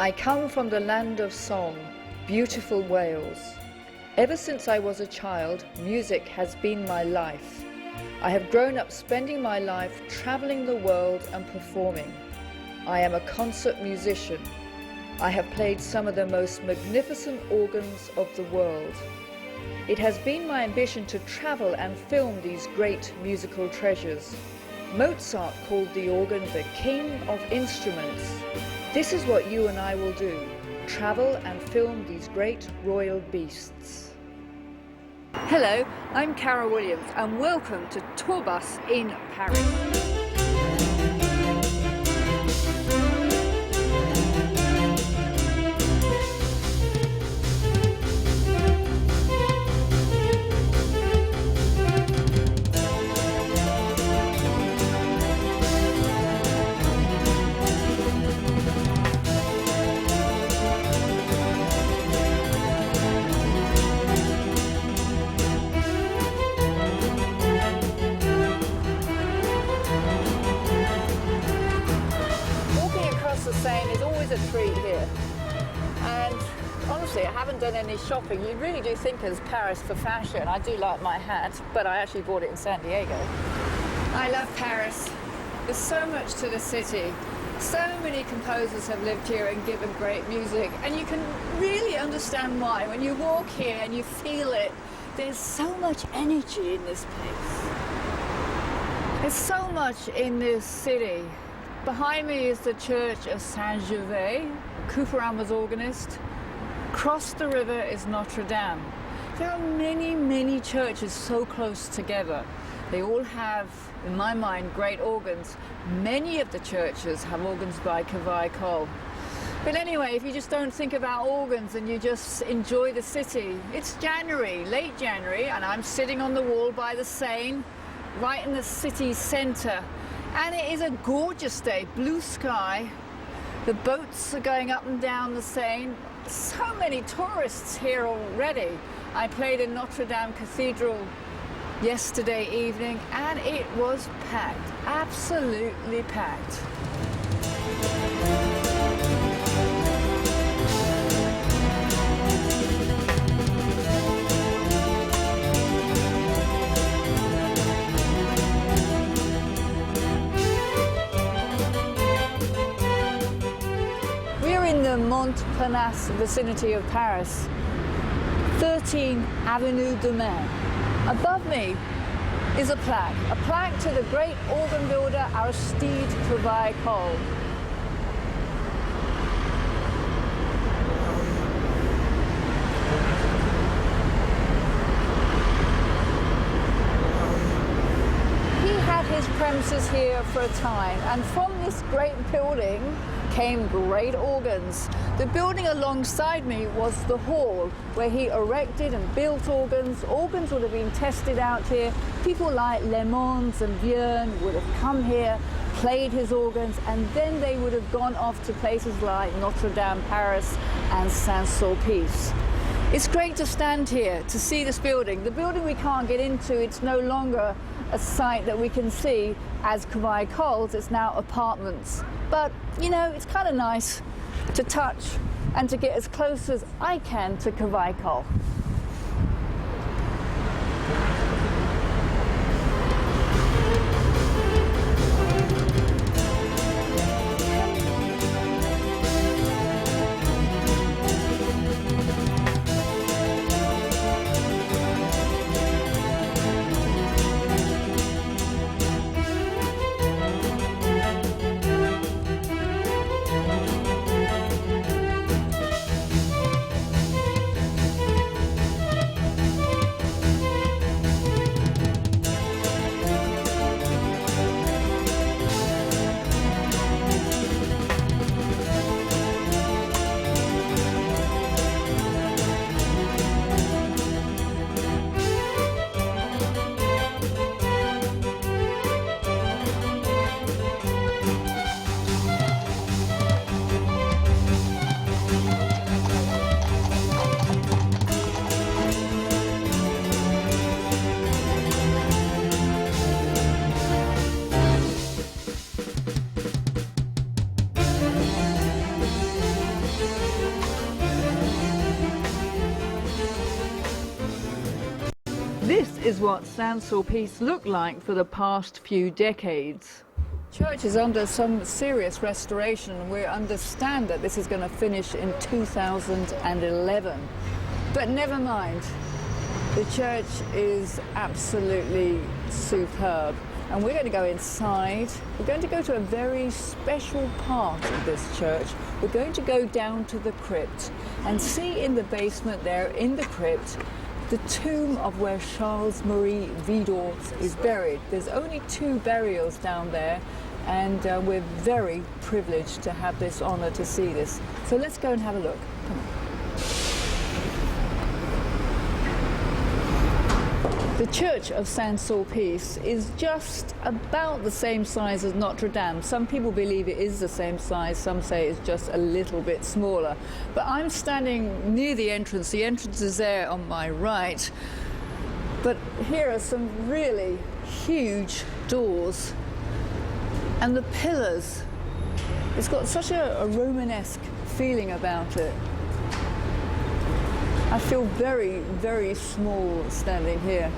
I come from the land of song, beautiful Wales. Ever since I was a child, music has been my life. I have grown up spending my life traveling the world and performing. I am a concert musician. I have played some of the most magnificent organs of the world. It has been my ambition to travel and film these great musical treasures. Mozart called the organ the king of instruments. This is what you and I will do, travel and film these great royal beasts. Hello, I'm Cara Williams and welcome to Tourbus in Paris. Is always a treat here, and honestly I haven't done any shopping. You really do think as Paris for fashion. I do like my hat, but I actually bought it in San Diego. I love Paris. There's so much to the city. So many composers have lived here and given great music, and you can really understand why. When you walk here and you feel it, there's so much energy in this place. There's so much in this city. Behind me is the church of Saint-Gervais. Couperin was organist. Across the river is Notre Dame. There are many, many churches so close together. They all have, in my mind, great organs. Many of the churches have organs by Cavaillé-Coll. But anyway, if you just don't think about organs and you just enjoy the city, it's January, late January, and I'm sitting on the wall by the Seine, right in the city centre. And it is a gorgeous day, blue sky. The boats are going up and down the Seine. So many tourists here already. I played in Notre Dame Cathedral yesterday evening and it was packed, absolutely packed. The Montparnasse vicinity of Paris, 13 Avenue de Mai. Above me is a plaque to the great organ builder Aristide Cavaillé-Coll. He had his premises here for a time, and from this great building came great organs. The building alongside me was the hall where he erected and built organs. Organs would have been tested out here. People like Le Mans and Vierne would have come here, played his organs, and then they would have gone off to places like Notre Dame, Paris, and Saint-Sulpice. It's great to stand here to see this building. The building we can't get into, it's no longer a site that we can see as Cavaillé-Coll's, it's now apartments. But, you know, it's kind of nice to touch and to get as close as I can to Cavaillé-Coll. This is what Saint-Sulpice looked like for the past few decades. Church is under some serious restoration, and we understand that this is going to finish in 2011. But never mind, the church is absolutely superb. And we're going to go inside. We're going to go to a very special part of this church. We're going to go down to the crypt and see in the basement there, in the crypt, the tomb of where Charles-Marie Widor is buried. There's only 2 burials down there, and we're very privileged to have this honor to see this. So let's go and have a look. Come on. The Church of Saint-Sulpice is just about the same size as Notre Dame. Some people believe it is the same size, some say it's just a little bit smaller. But I'm standing near the entrance. The entrance is there on my right. But here are some really huge doors. And the pillars, it's got such a Romanesque feeling about it. I feel very, very small standing here.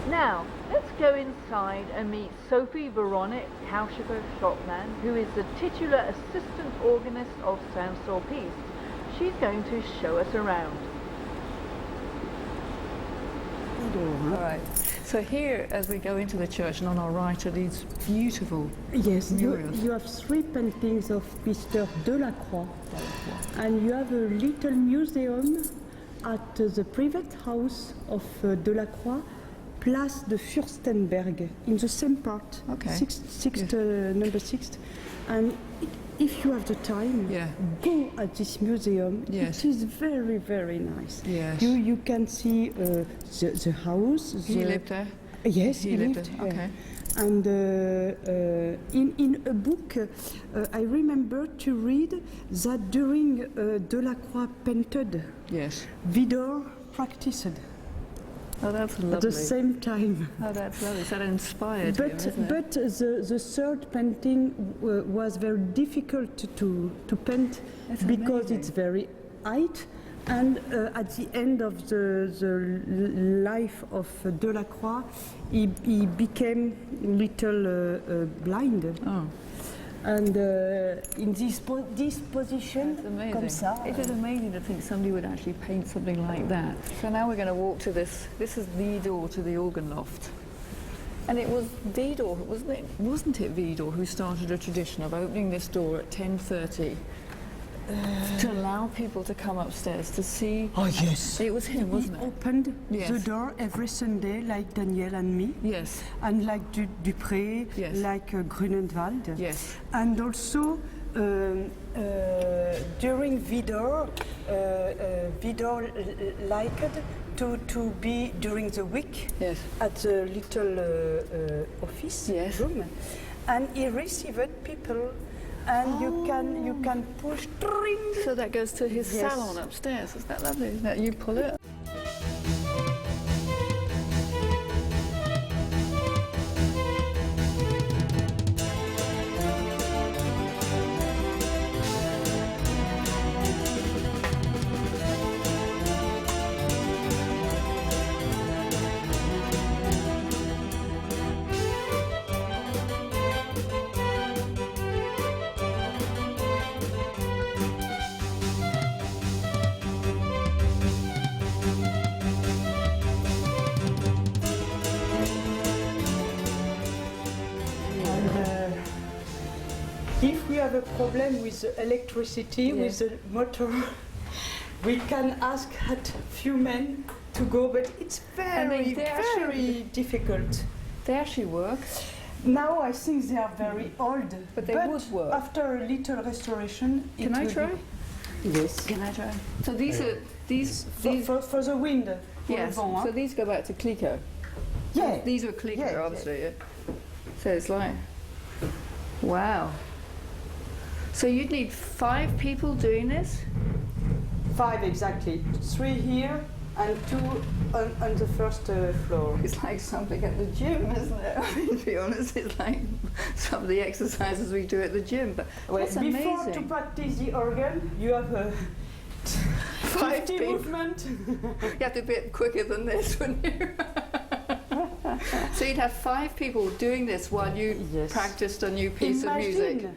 Now, let's go inside and meet Sophie Veronique Kauscher-Schopman, who is the titular assistant organist of Saint-Sulpice. She's going to show us around. All right. So here, as we go into the church, and on our right are these beautiful murals. You have 3 paintings of Mr. Delacroix, and you have a little museum at the private house of Delacroix, Place de Fürstenberg, in the same part, number 6. And if you have the time, go at this museum. Yes. It is very, very nice. Yes. You can see the house. He lived there? Yes, he lived there. Yeah. And in a book, I remember to read that during Delacroix painted, Widor practiced. Oh, that's lovely. At the same time. Oh, that's lovely. So that inspired him, isn't it? But the third painting was very difficult to paint because it's very height. And at the end of the life of Delacroix, he became little blind. Oh. And in this position, comme ça. It is amazing to think somebody would actually paint something like that. So now we're going to walk to this. This is the door to the organ loft. And it was Widor, wasn't it Widor who started a tradition of opening this door at 10:30 to allow people to come upstairs to see. Oh yes. It was him, wasn't it? He opened the door every Sunday, like Daniel and me. Yes. And like Dupré, like Grunenwald. Yes. And also during Widor, Widor liked to be during the week at the little office room, and he received people. And you can push. So that goes to his salon upstairs. Is that lovely? Isn't that you pull it? If we have a problem with the electricity, with the motor, we can ask at few men to go, but it's very, very difficult. They actually work. Now I think they are very old, but they would work. After a little restoration, can I try? Yes. Can I try? So these are these for the wind. Yes. So these go back to Clicquot. Yeah. These are Clicquot, obviously. Yeah. So it's like, wow. So you'd need 5 people doing this? 5 exactly. 3 here and 2 on the first floor. It's like something at the gym, isn't it? I mean, to be honest, it's like some of the exercises we do at the gym. But that's amazing. Before to practice the organ, you have 5 50 people. movement. You have to be a bit quicker than this, wouldn't you? So you'd have 5 people doing this while you Yes. practiced a new piece of music. Imagine,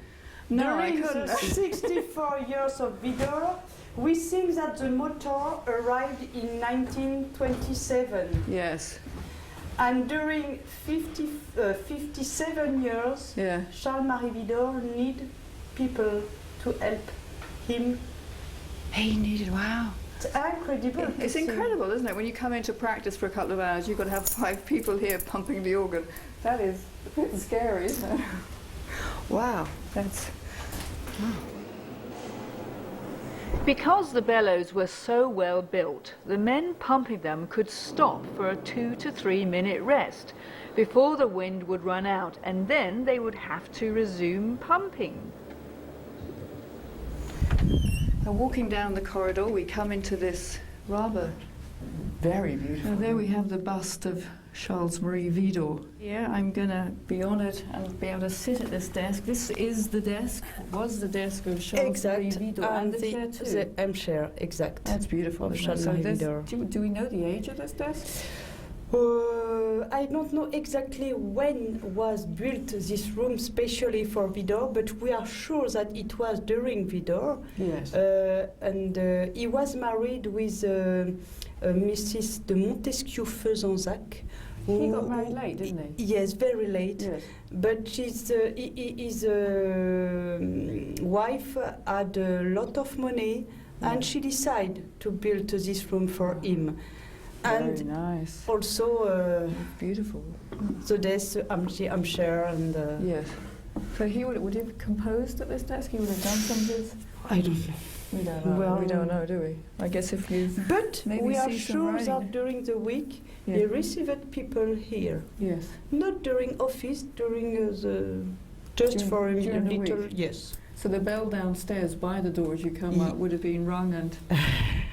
No, I during couldn't. the 64 years of Vidor, we think that the motor arrived in 1927. Yes, And during 57 years, yeah. Charles-Marie Vidor need people to help him. He needed, wow. It's incredible. to It's see. incredible, isn't it? When you come into practice for a couple of hours, you've got to have 5 people here pumping the organ. That is a bit scary, isn't it? Wow, that's... Because the bellows were so well built, the men pumping them could stop for a 2 to 3 minute rest before the wind would run out, and then they would have to resume pumping. Now, walking down the corridor, we come into this rather very beautiful. Now, there we have the bust of Charles-Marie Vidor. Here, I'm going to be honoured and be able to sit at this desk. This is the desk, was the desk of Charles-Marie Exact. Vidor, and the chair too. The armchair, exact. That's beautiful. Of isn't it? Charles-Marie this- Vidor. do we know the age of this desk? I don't know exactly when was built this room specially for Vidor, but we are sure that it was during Vidor. Yes. And he was married with Mrs. de Montesquieu Fezensac. He got married late, didn't he? Yes, very late. Yes. But his wife had a lot of money, and she decided to build this room for him. Very And nice. also Beautiful. the desk, armchair, and Yes. So he would have composed at this desk? He would have done some of his... I don't know. We don't know. Well, we don't know, do we? I guess if you... But Maybe we are see some sure writing. that during the week Yeah. they received people here, Yes. not during office, during the just During- for a during the little. week. Yes. So the bell downstairs by the door as you come Ye- up would have been rung and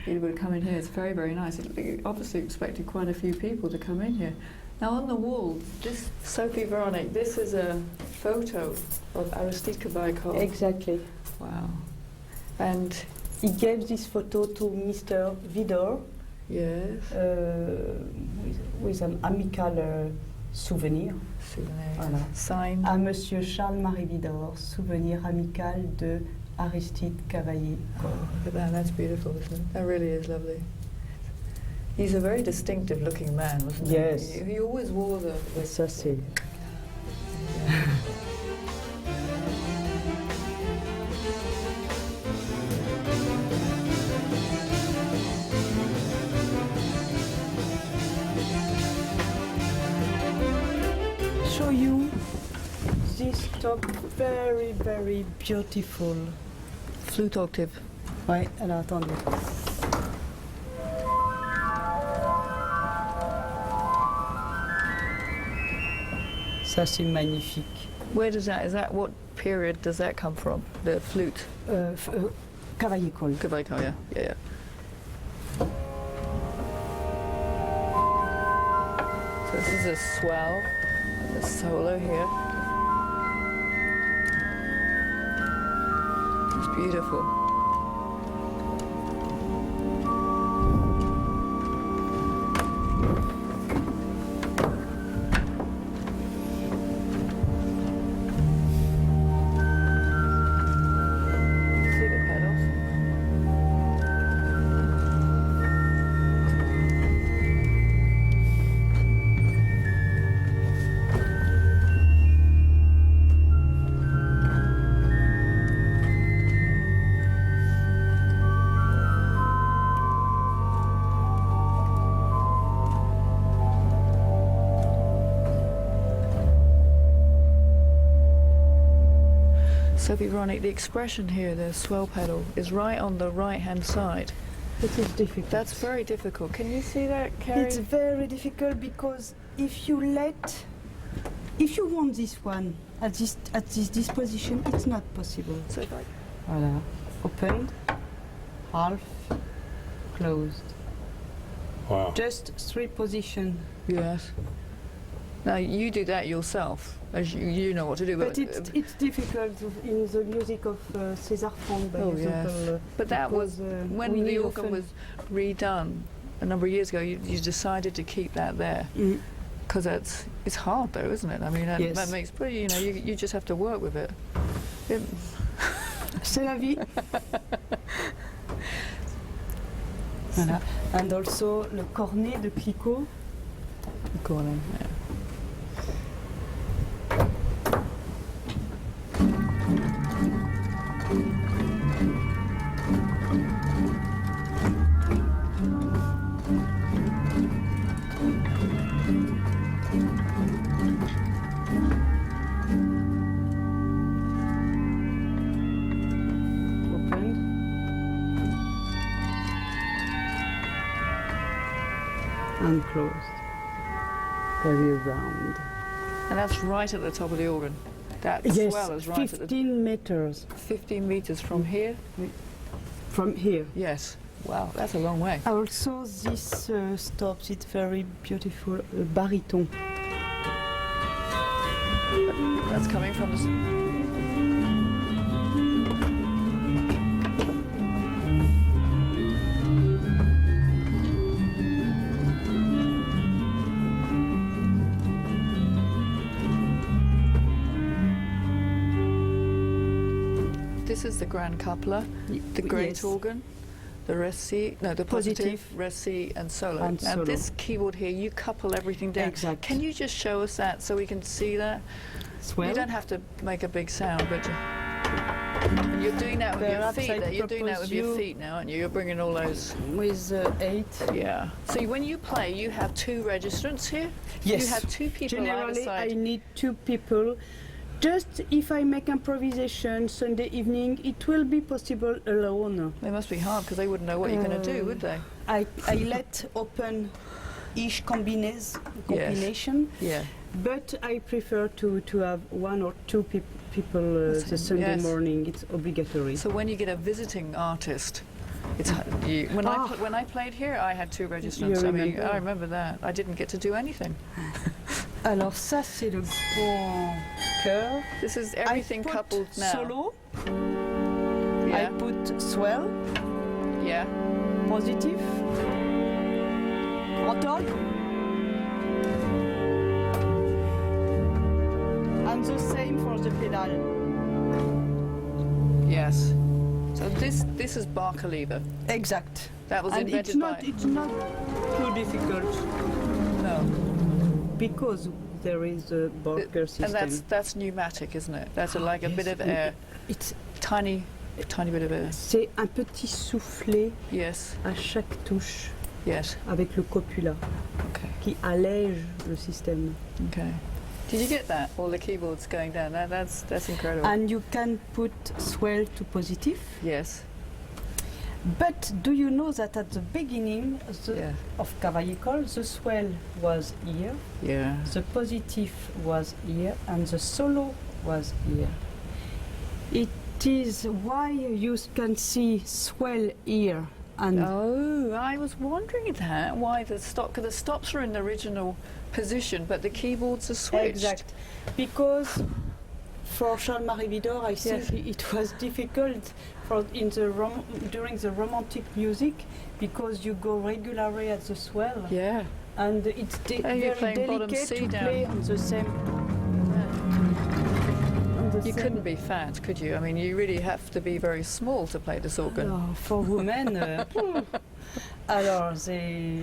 it would come in here. It's very, very nice. It obviously expected quite a few people to come in here. Now on the wall, this Sophie Veronique, this is a photo of Aristide Cabaicol. Exactly. Wow. And He gave this photo to Mr. Vidor yes, with an amical souvenir. souvenir. Voilà. Signed. À Monsieur Charles-Marie Vidor, souvenir amical de Aristide Cavaillé-Coll. Look at that, that's beautiful, isn't it? That really is lovely. He's a very distinctive looking man, wasn't he? Yes. He always wore the Ça c'est. Show you this top, very very beautiful. flute octave. Ouais, alors attendez. Ça c'est magnifique. Where does that, is that, what period does that come from? The flute? Cavaillé-Coll. Cabaicol, yeah, yeah, yeah. So this is a swell, and the solo here. It's beautiful. See the pedals? Sophie Veronique, the expression here, the swell pedal, is right on the right-hand side. It is difficult. That's very difficult. Can you see that, Carrie? It's very difficult because if you want this one at this disposition, it's not possible. So if I- Voilà. Opened, half, closed. Wow. Just 3 positions. Yes. Now you do that yourself, as you know what to do. But it's difficult in the music of César Franck, by Oh, example. yes. But that was because, when we the need organ often- was redone a number of years ago. You decided to keep that there Mm. because it's hard though, isn't it? I mean, Yes. that makes, but you know, you just have to work with it. C'est la vie. Voilà. And also le cornet de Clicquot. Go on then, yeah. Open. And closed. Very round. And that's right at the top of the organ. That Yes, swell is right at the 15 meters 15 meters from here. from here. Yes. Wow, that's a long way. Also, this stops, it's very beautiful, baritone. That's coming from the. This is the grand coupler, the great Yes. organ, the Resi, no, the positive, Positive. Resi, and solo. And Now solo. this keyboard here, you couple everything down. Exact. Can you just show us that so we can see that? Swell. You don't have to make a big sound, but and you're doing that with your Perhaps feet. I There. You're doing that with propose your you- feet now, aren't you? You're bringing all those. With 8. Yeah. So when you play, you have two registrants here. Yes. You have two people either Generally, side. I need 2 people. Just if I make improvisation Sunday evening, it will be possible alone. They must be hard because they wouldn't know what you're going to do, would they? I let open each combination, Yeah. but I prefer to have 1 or 2 people the Sunday Yes. morning. It's obligatory. So when you get a visiting artist, it's when I played here, I had 2 registrants. You I mean, remember? I remember that. I didn't get to do anything. Alors ça c'est le grand cœur. This is I everything put coupled now. solo. Yeah. I put swell, Yeah. positive, rotor, and the same for the pedal. Yes. So this is Barker-Lever. Exact. That was And invented it's not too difficult no. because there is a Barker system. And that's pneumatic, isn't it? That's like a bit Yes, of air, It's tiny bit of air. c'est un petit soufflet Yes. à chaque touche Yes. avec le copula Okay. qui allège le système. Okay. Did you get that? All the keyboards going down. That's incredible. And you can put swell to positive. yes. But do you know that at the beginning Yeah. of Cavaillé-Coll, the swell was here, Yeah. the positive was here, and the solo was here. It is why you can see swell here and Oh, I was wondering that. Why the stops are in the original position, but the keyboards are switched. exact. Because for Charles-Marie Widor, I think Yes. it was difficult during the romantic music because you go regularly at the swell. Yeah. And it's And you're very playing bottom delicate C to down. play on the same. You couldn't be fat, could you? I mean, you really have to be very small to play this organ. Alors, for women, alors they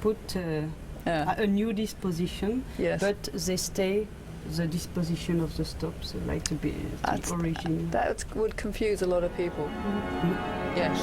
put Yeah. a new disposition, Yes. but they stay the disposition of the stops like the That's- origin. That would confuse a lot of people. Yes.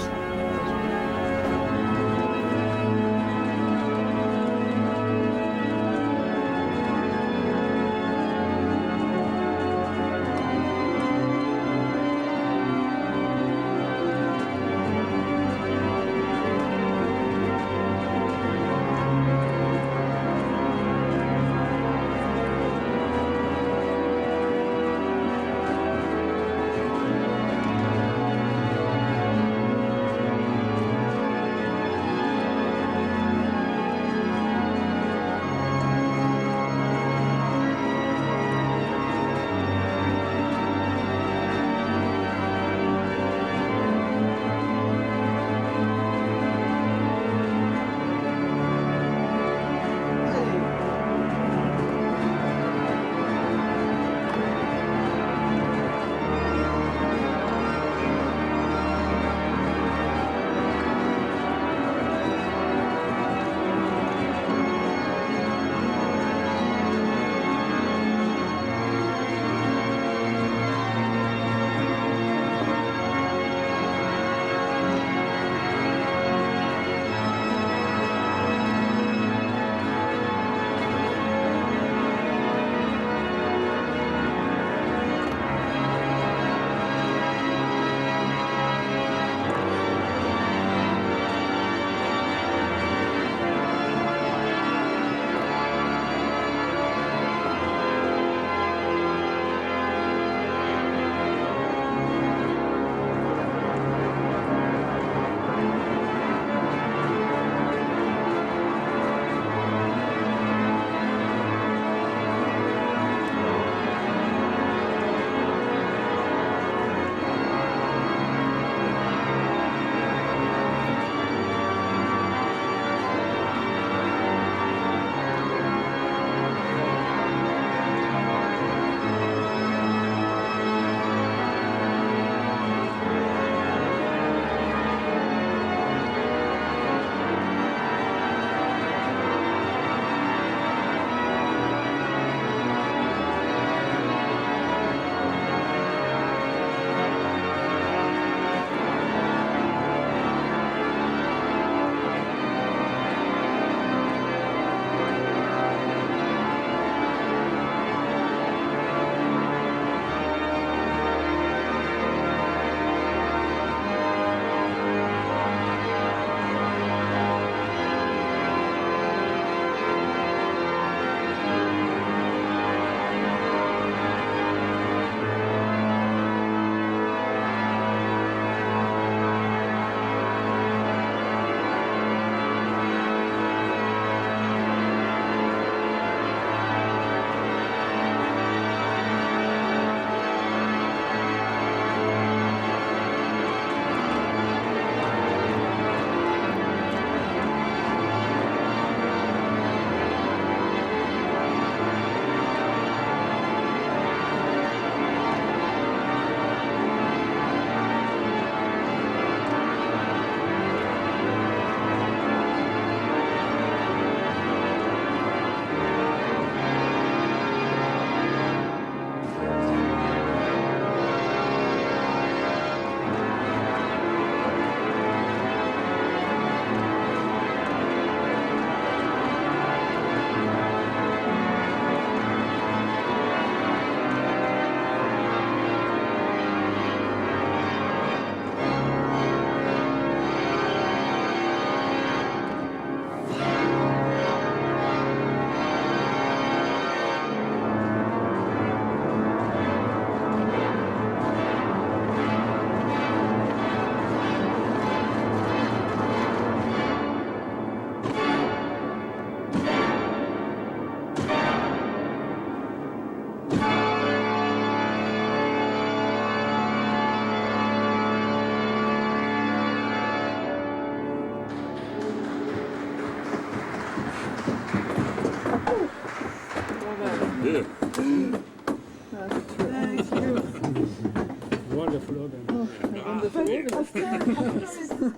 Wonderful organ.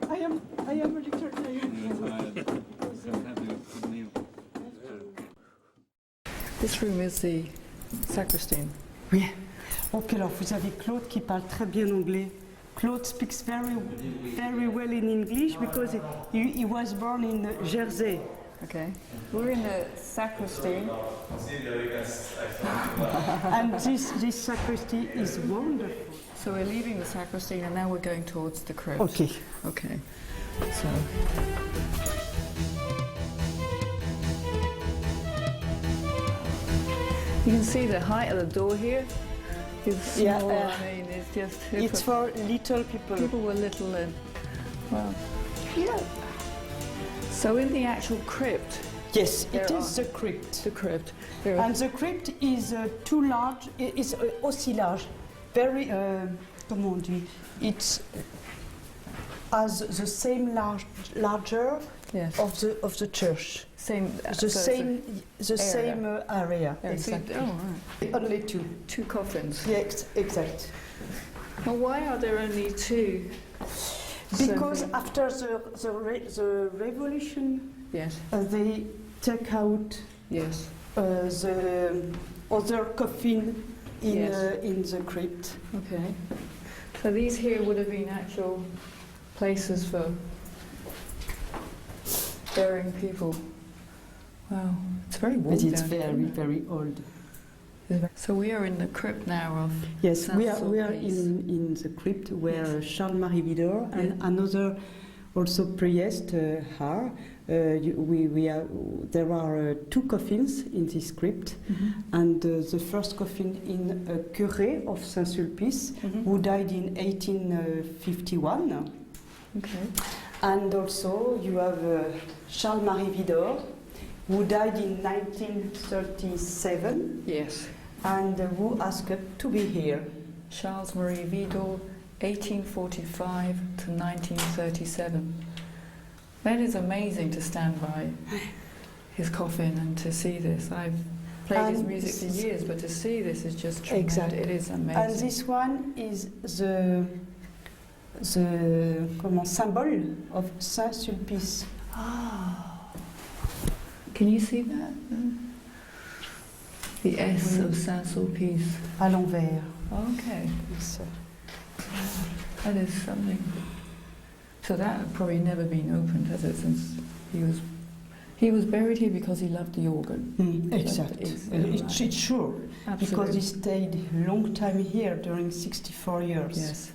I am a little tired. This room is the sacristy. Oui. Ok, alors vous avez Claude qui parle très bien anglais. Claude speaks very well in English because he was born in Jersey. Okay. We're in the sacristy. And this sacristy is wonderful. So we're leaving the sacristy and now we're going towards the crypt. Okay. Okay. So. You can see the height of the door here. It's small. Yeah, I mean, it's just. It's for little people. People were little then. Well. Yeah. So in the actual crypt. Yes, it There is are- the crypt. The crypt. There are And the crypt is too large, is aussi large, very, comment on dit, it's as the same larger yes. of the church. Same. The same area. Yeah, so- Exactly. oh, right. Only two. Two coffins. Yes, exact. Well, why are there only two? Because So- after the revolution, Yes. they take out Yes. the other coffin Yes. in the crypt. Okay. So these here would have been actual places for burying people. Wow, it's very warm But it's down here, very, isn't it? very old. So we are in the crypt now of Yes, we are Saint-Sulpice. in the crypt where Yes. Charles-Marie Widor and Yeah. another also priest are. There are two coffins in this crypt, and the first coffin in a curé of Saint-Sulpice who died in 1851. Okay. And also you have Charles-Marie Widor who died in 1937 Yes. and who asked to be here. Charles Marie Vidal, 1845 to 1937. That is amazing to stand by his coffin and to see this. I've played his And music for years, but to see this is just tremendous. Exactly. It is amazing. And this one is the symbol of Saint-Sulpice. Ah. Can you see that? The S of Saint-Sulpice. À l'envers. Okay. It's, That is something. So that had probably never been opened, has it? Since he was buried here because he loved the organ. exactly. It's sure. Because he stayed a long time here during 64 years. Yes.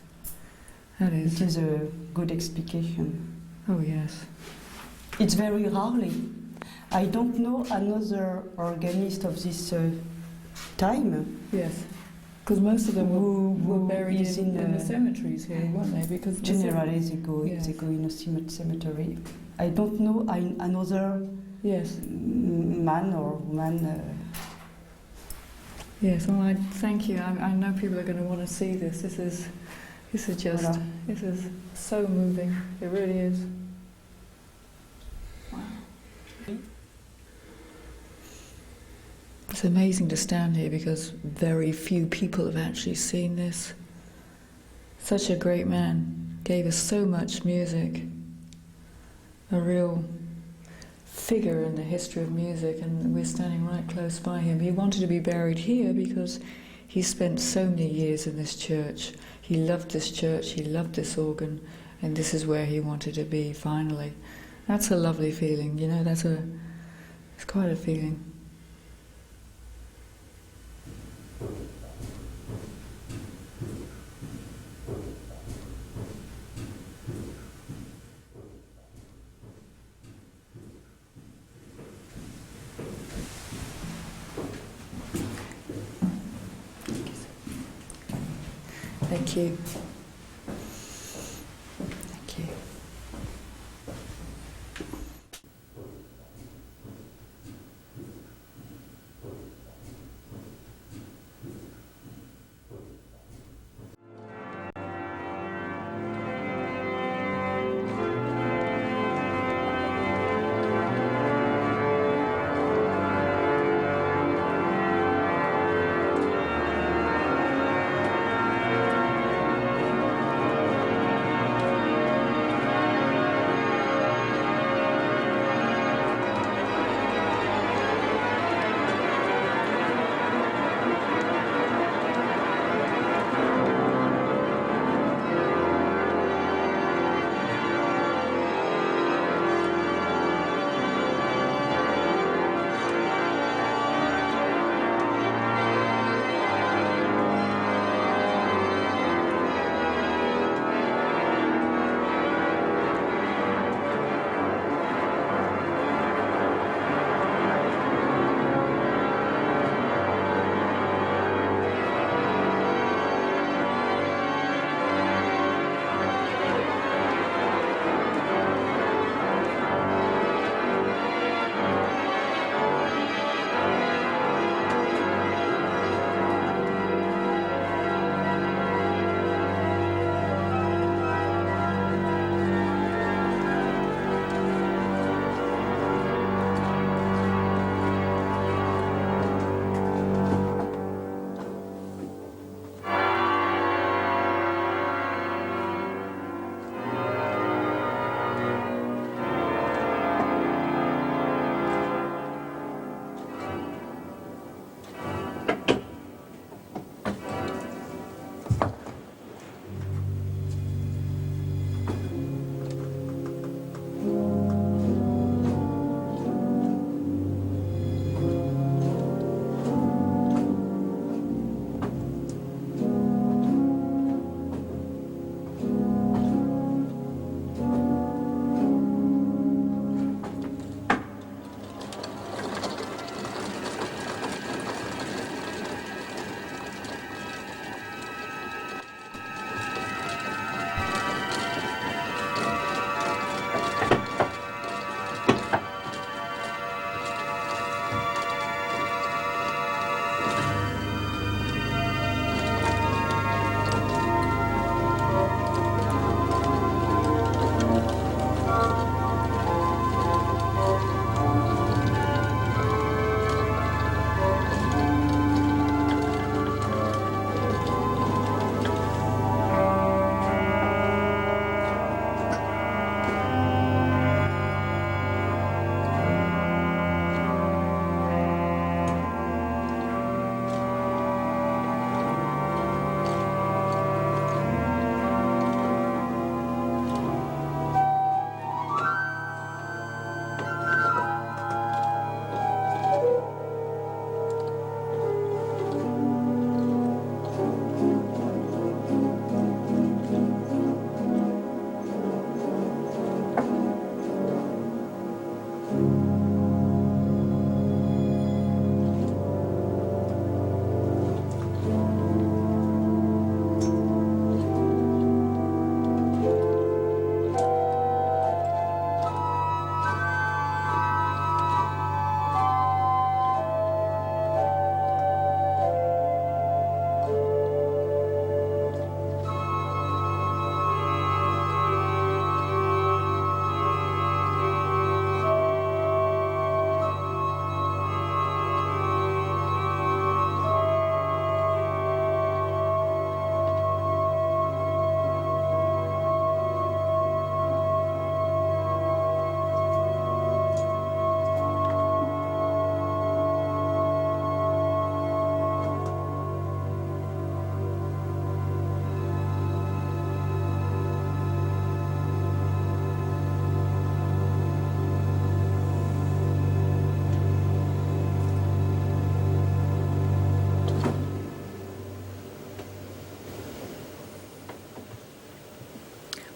That It is. is a good explication. Oh yes. It's very rarely. I don't know another organist of this time. Yes. Because most of them were buried is in the in cemeteries here, weren't they? Because Generally, they go Yes. in a cemetery. I don't know another Yes. man or woman. Yes. Well, I thank you. I know people are going to want to see this. This is just. Voilà. This is so moving. It really is. Wow. It's amazing to stand here because very few people have actually seen this. Such a great man, gave us so much music, a real figure in the history of music, and we're standing right close by him. He wanted to be buried here because he spent so many years in this church. He loved this church, he loved this organ, and this is where he wanted to be finally. That's a lovely feeling, you know, it's quite a feeling. Thank you. Thank you.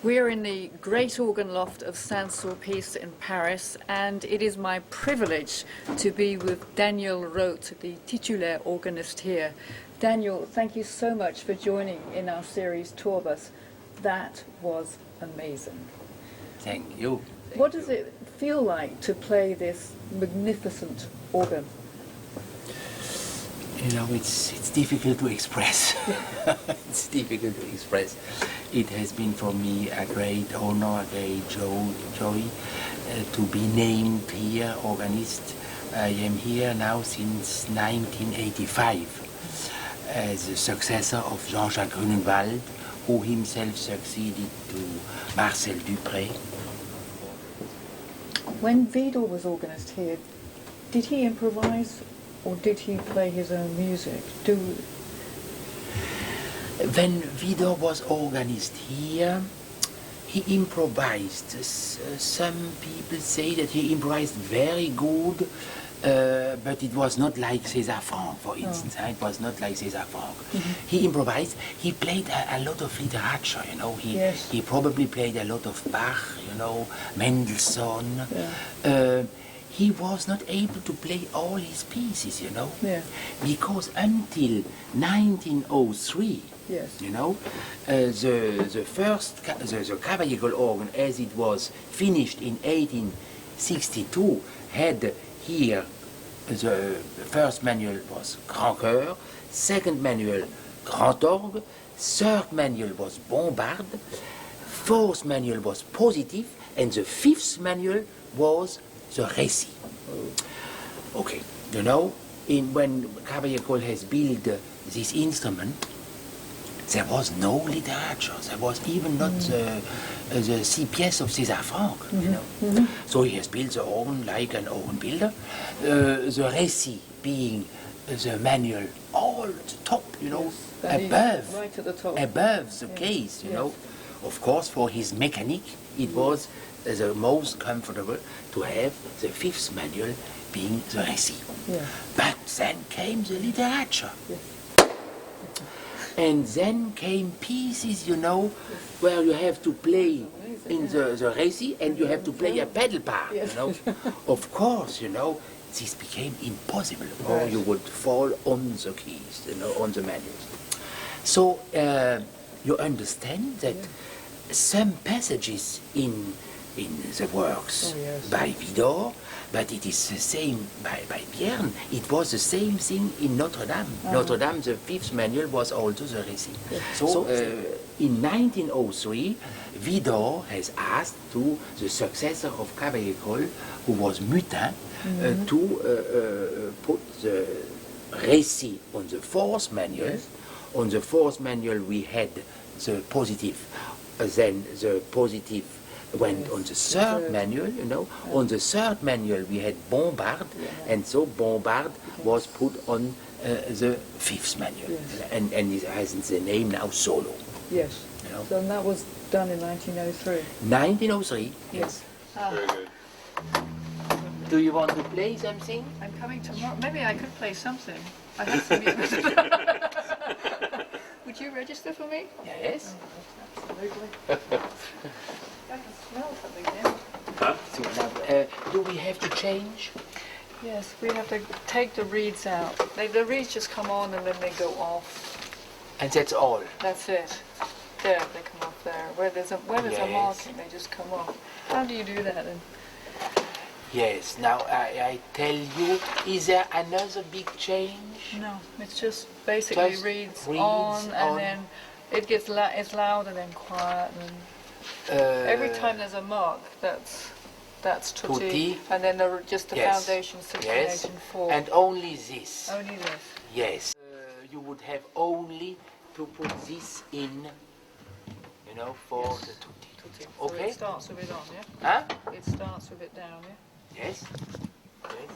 We're in the Great Organ Loft of Saint-Sulpice in Paris, and it is my privilege to be with Daniel Roth, the titulaire organist here. Daniel, thank you so much for joining in our series Tour Bus. That was amazing. Thank you. What does it feel like to play this magnificent organ? You know, it's difficult to express. It's difficult to express. It has been for me a great honor, a great joy to be named here organist. I am here now since 1985 as a successor of Jean-Jacques Grunenwald, who himself succeeded to Marcel Dupré. When Vidor was organist here, did he improvise or did he play his own music? When Vidor was organist here, he improvised. Some people say that he improvised very good, but it was not like César Franck, for instance. It was not like César Franck. He improvised. He played a lot of literature, you know. He probably played a lot of Bach, you know, Mendelssohn. He was not able to play all his pieces, you know, because until 1903, you know, the Cavaillé-Coll organ, as it was finished in 1862, had here the first manual was Grand Chœur, second manual Grand Orgue, third manual was Bombard, fourth manual was Positif, and the fifth manual was the Récit. Okay, you know, when Cavaillé-Coll has built this instrument, there was no literature. There was even not the six pièces of César Franck, you know. So he has built the organ like an organ builder. The Récit being the manual all at the top, you know, above, right at the top. above the case, you know. Of course, for his mécanique, it was the most comfortable to have the fifth manual being the Récit. But then came the literature. And then came pieces, you know, where you have to play in the Récit and you have to play a pedal part, you know. Of course, you know, this became impossible, or you would fall on the keys, you know, on the manuals. So you understand that some passages in the works by Vidor, but it is the same by Bierne. It was the same thing in Notre Dame. Notre Dame, the fifth manual was also the Récit. So in 1903, Vidor has asked to the successor of Cavaillé-Coll, who was Mutin, to put the Récit on the fourth manual. On the fourth manual we had the Positif, then the Positif went on the third manual, you know. On the third manual we had Bombard, and so Bombard was put on the fifth manual, and it has the name now Solo. Yes. You know? So that was done in 1903. 1903, yes. Very good. Do you want to play something? I'm coming tomorrow. Maybe I could play something. I have some music. Would you register for me? Yes. Absolutely. I can smell something now. So now, do we have to change? Yes, we have to take the reeds out. The reeds just come on and then they go off. And that's all. That's it. There, they come off there. Where there's a marking, they just come off. How do you do that then? Yes. Now I tell you, is there another big change? No, it's just basically Just reeds reeds on, and on. then it gets it's loud and then quiet. And every time there's a mark, that's tutti, Tutti. and then just the Yes. foundation 6 Yes. 8 and 4. And only this. Only this. Yes. You would have only to put this in, you know, for the tutti. Tutti. So Okay. it starts with it on, yeah? Huh? It starts with it down, yeah? Yes. Yes.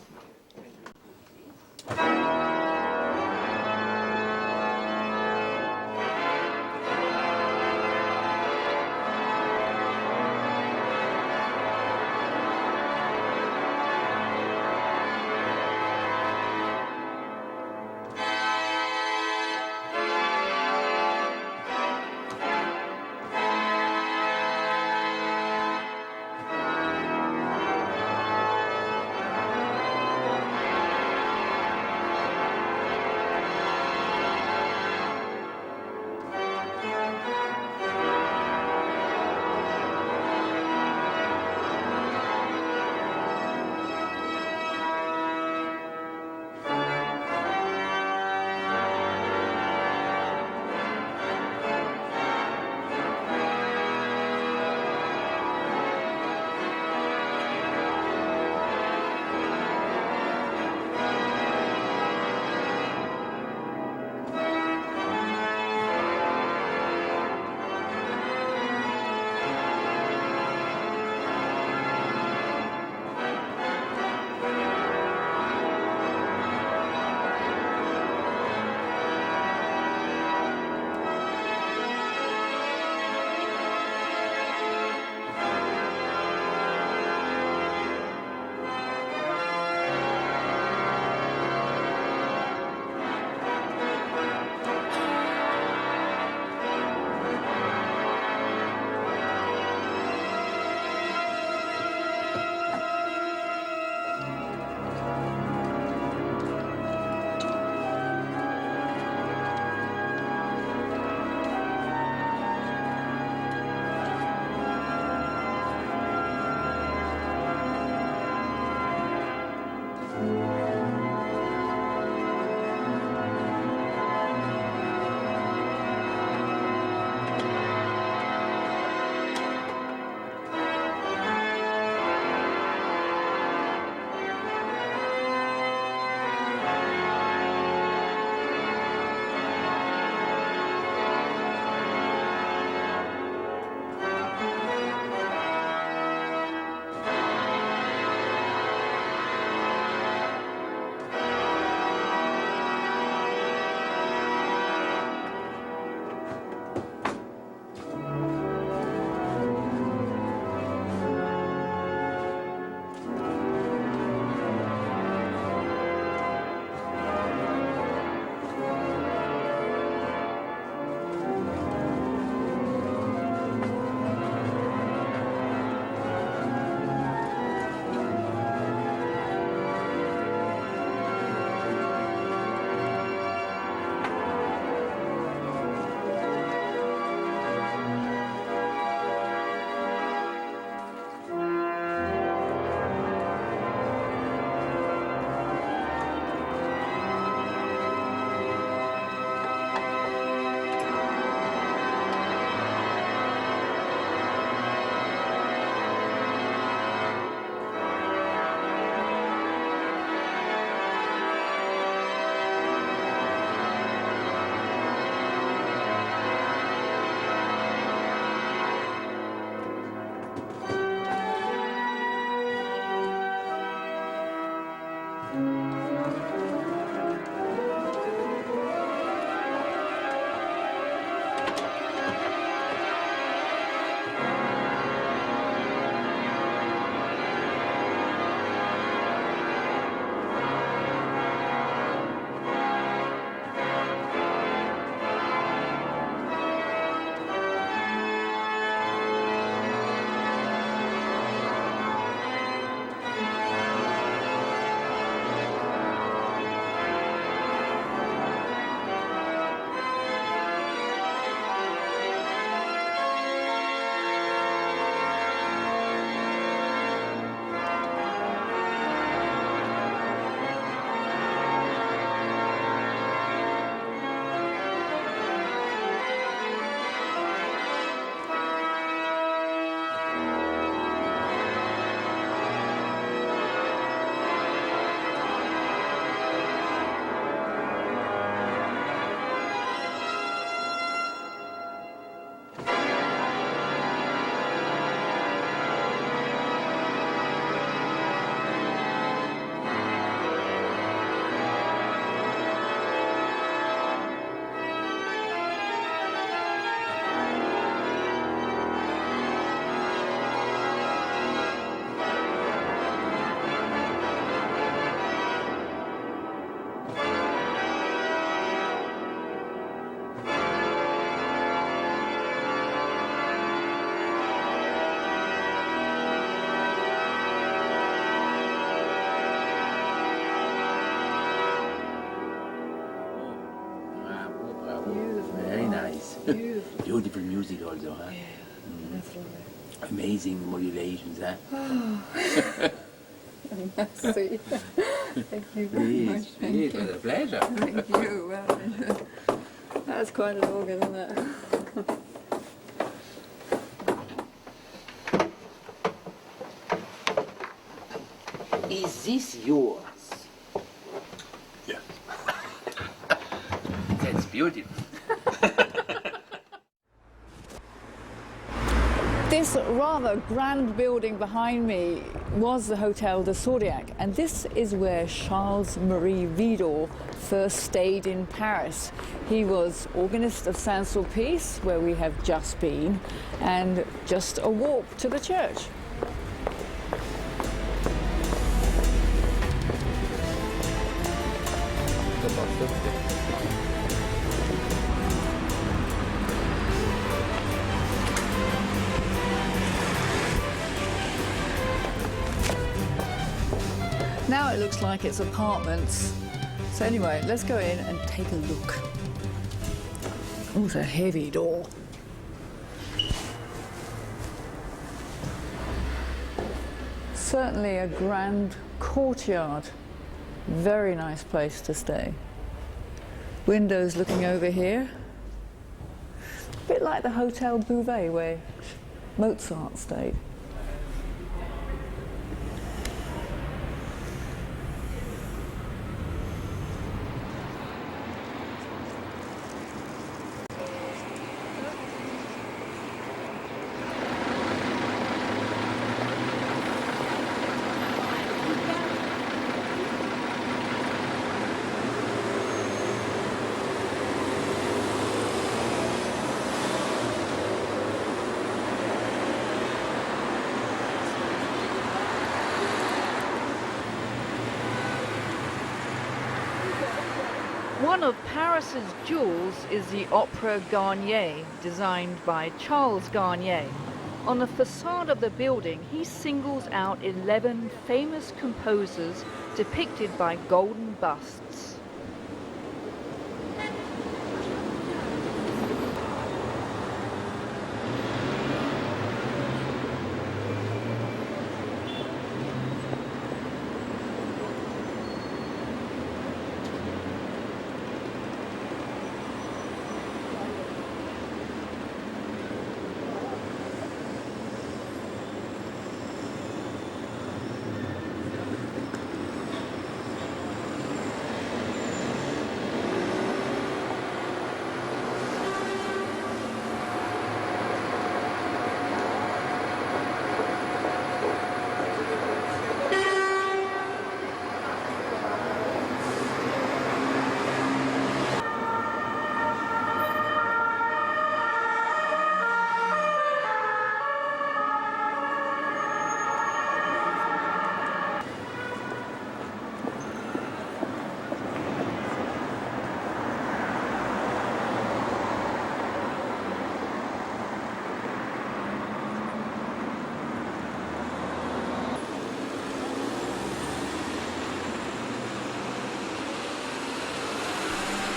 beautiful music also, huh? That's lovely. Amazing modulations, huh? Merci. Thank you very much. Thank It you. was a pleasure. Thank you. Well, that's quite an organ, isn't it? Is this yours? Yeah. That's beautiful. This rather grand building behind me was the Hotel de Zodiac, and this is where Charles-Marie Widor first stayed in Paris. He was organist of Saint-Sulpice, where we have just been, and just a walk to the church. Now it looks like it's apartments. So anyway, let's go in and take a look. Oh, it's a heavy door. Certainly a grand courtyard. Very nice place to stay. Windows looking over here. A bit like the Hotel Bouvet where Mozart stayed. One of Paris's jewels is the Opera Garnier, designed by Charles Garnier. On the facade of the building, he singles out 11 famous composers depicted by golden busts.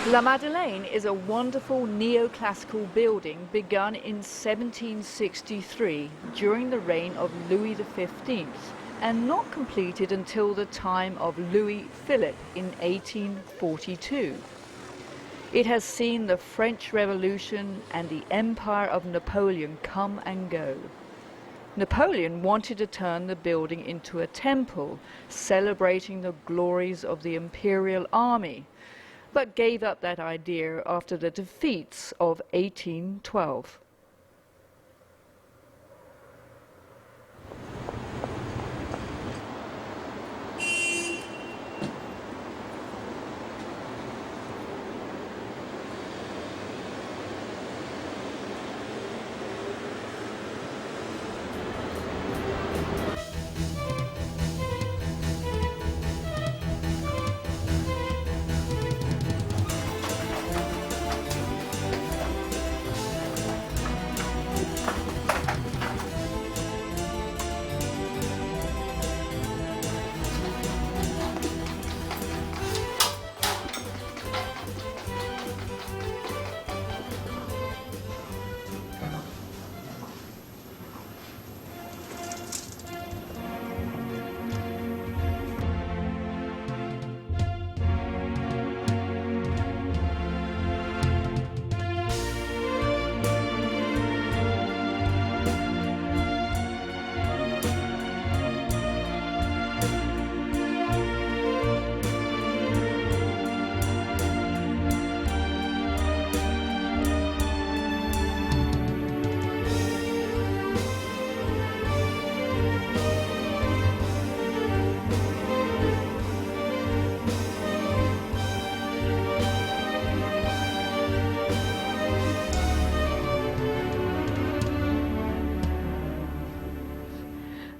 La Madeleine is a wonderful neoclassical building begun in 1763 during the reign of Louis XV and not completed until the time of Louis Philippe in 1842. It has seen the French Revolution and the Empire of Napoleon come and go. Napoleon wanted to turn the building into a temple, celebrating the glories of the imperial army, but gave up that idea after the defeats of 1812.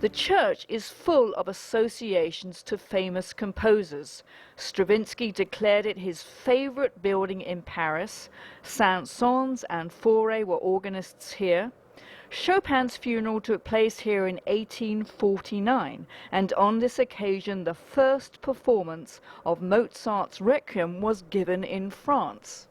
The church is full of associations to famous composers. Stravinsky declared it his favorite building in Paris. Saint-Saëns and Fauré were organists here. Chopin's funeral took place here in 1849, and on this occasion the first performance of Mozart's Requiem was given in France.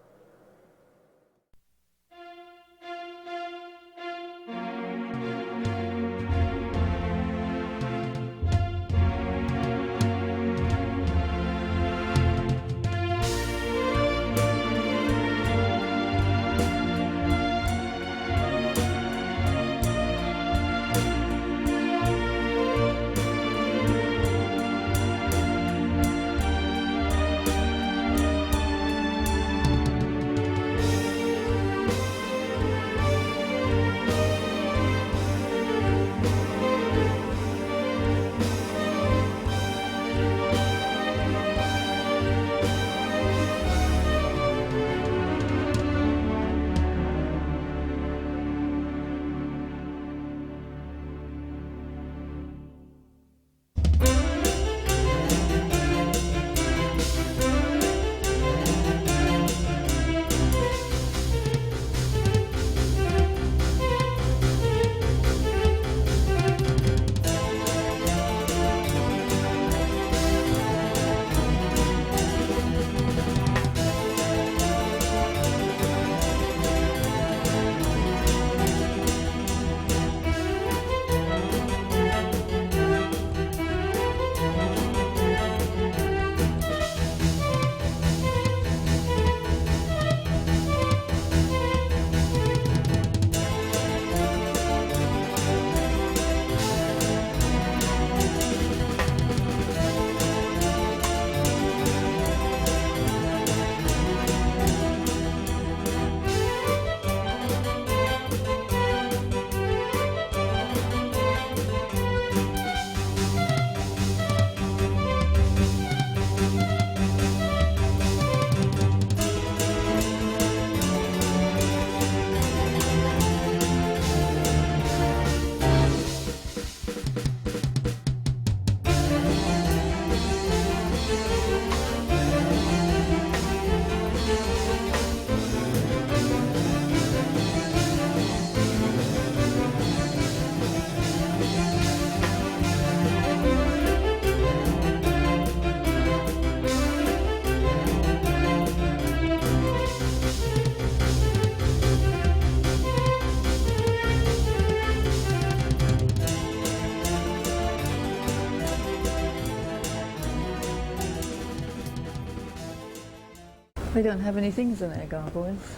We don't have any things in there, gargoyles.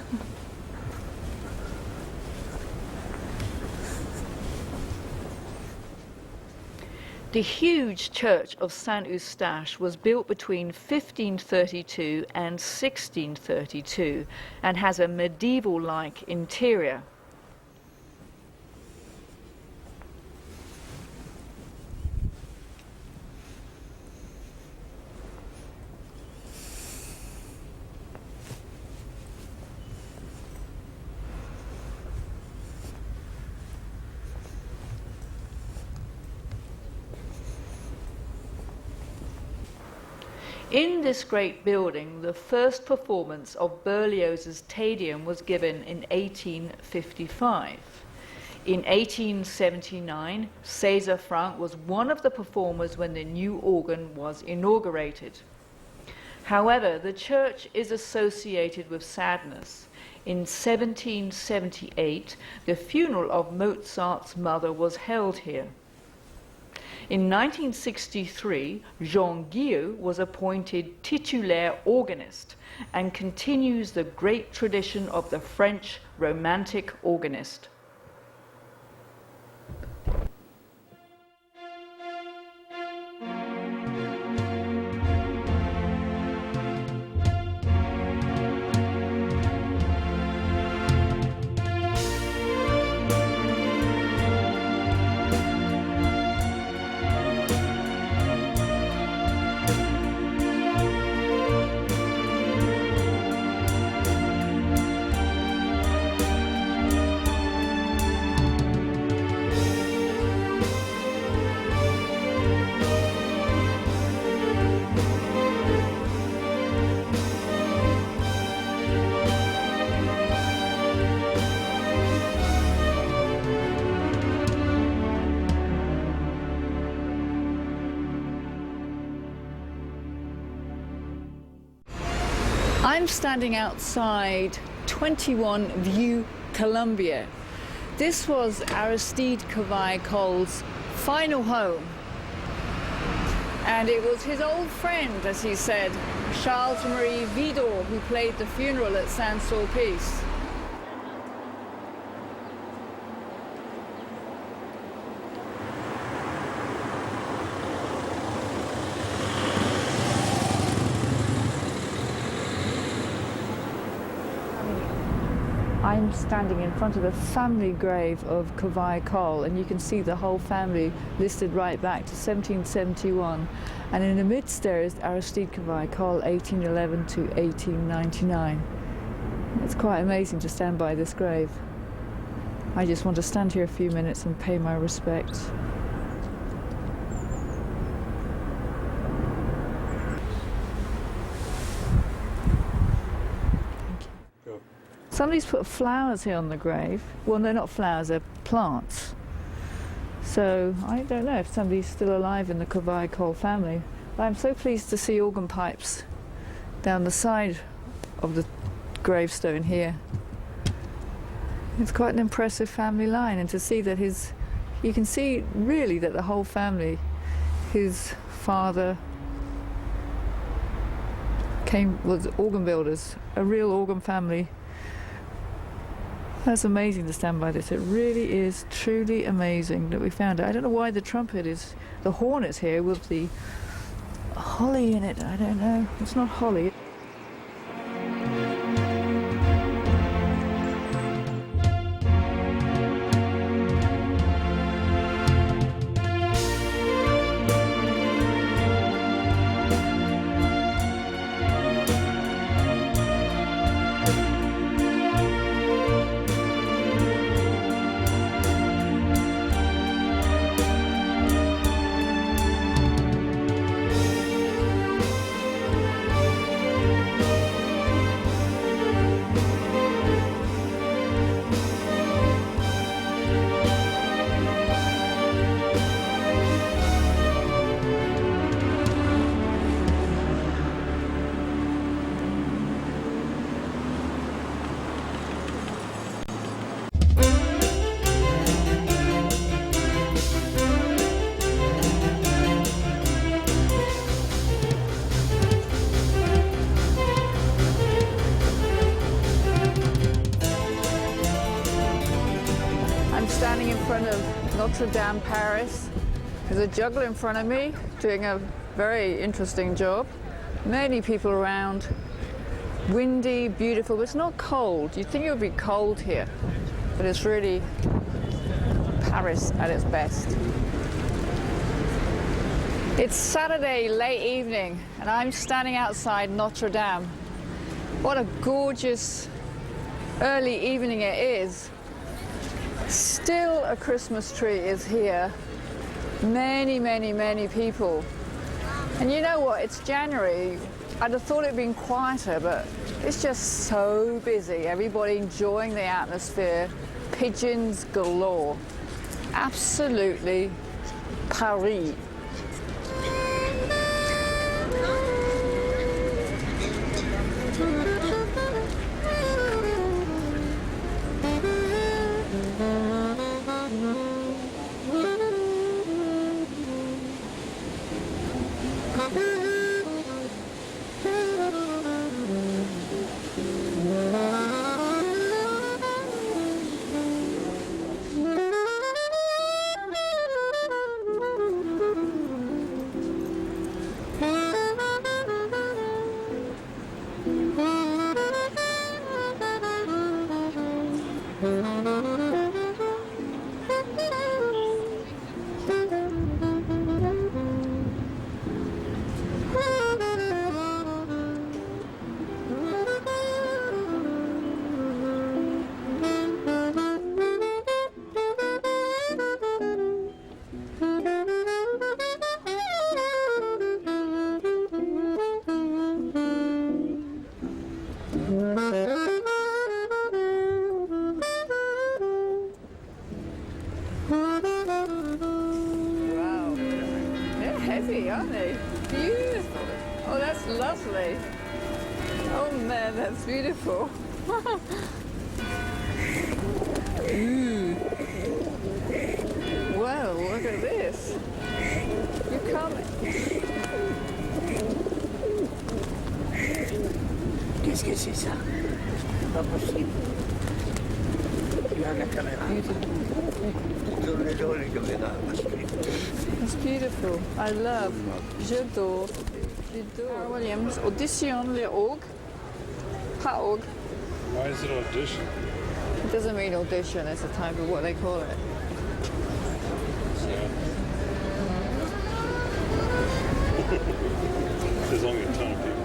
The huge church of Saint Eustache was built between 1532 and 1632 and has a medieval-like interior. In this great building, the first performance of Berlioz's Te Deum was given in 1855. In 1879, César Franck was one of the performers when the new organ was inaugurated. However, the church is associated with sadness. In 1778, the funeral of Mozart's mother was held here. In 1963, Jean Guillou was appointed titulaire organist and continues the great tradition of the French Romantic organist. I'm standing outside 21 View Columbia. This was Aristide Cavaillé-Coll's final home. And it was his old friend, as he said, Charles-Marie Widor, who played the funeral at Saint-Sulpice. I'm standing in front of the family grave of Cavaillé-Coll, and you can see the whole family listed right back to 1771. And in the midst there is Aristide Cavaillé-Coll, 1811 to 1899. It's quite amazing to stand by this grave. I just want to stand here a few minutes and pay my respects. Somebody's put flowers here on the grave. Well, they're not flowers, they're plants. So I don't know if somebody's still alive in the Cavaillé-Coll family. But I'm so pleased to see organ pipes down the side of the gravestone here. It's quite an impressive family line, and to see that you can see really that the whole family, his father was organ builders, a real organ family. That's amazing to stand by this. It really is truly amazing that we found it. I don't know why the horn is here with the holly in it. I don't know. It's not holly. Standing in front of Notre Dame, Paris. There's a juggler in front of me doing a very interesting job. Many people around. Windy, beautiful, but it's not cold. You'd think it would be cold here, but it's really Paris at its best. It's Saturday late evening, and I'm standing outside Notre Dame. What a gorgeous early evening it is. Still a Christmas tree is here. Many, many, many people. And you know what, it's January. I'd have thought it'd been quieter, but it's just so busy. Everybody enjoying the atmosphere. Pigeons galore. Absolutely Paris. Aren't they? Beautiful. Oh, that's lovely. Oh man, that's beautiful. Ooh. Wow, look at this. You come. Qu'est-ce que c'est ça? Pas possible. Tu as la caméra. J'adore les caméras. It's beautiful. I love. J'adore. J'adore. Williams, audition les org. Pas org. Why is it audition? It doesn't mean audition, it's a type of what they call it. There's only a ton of people.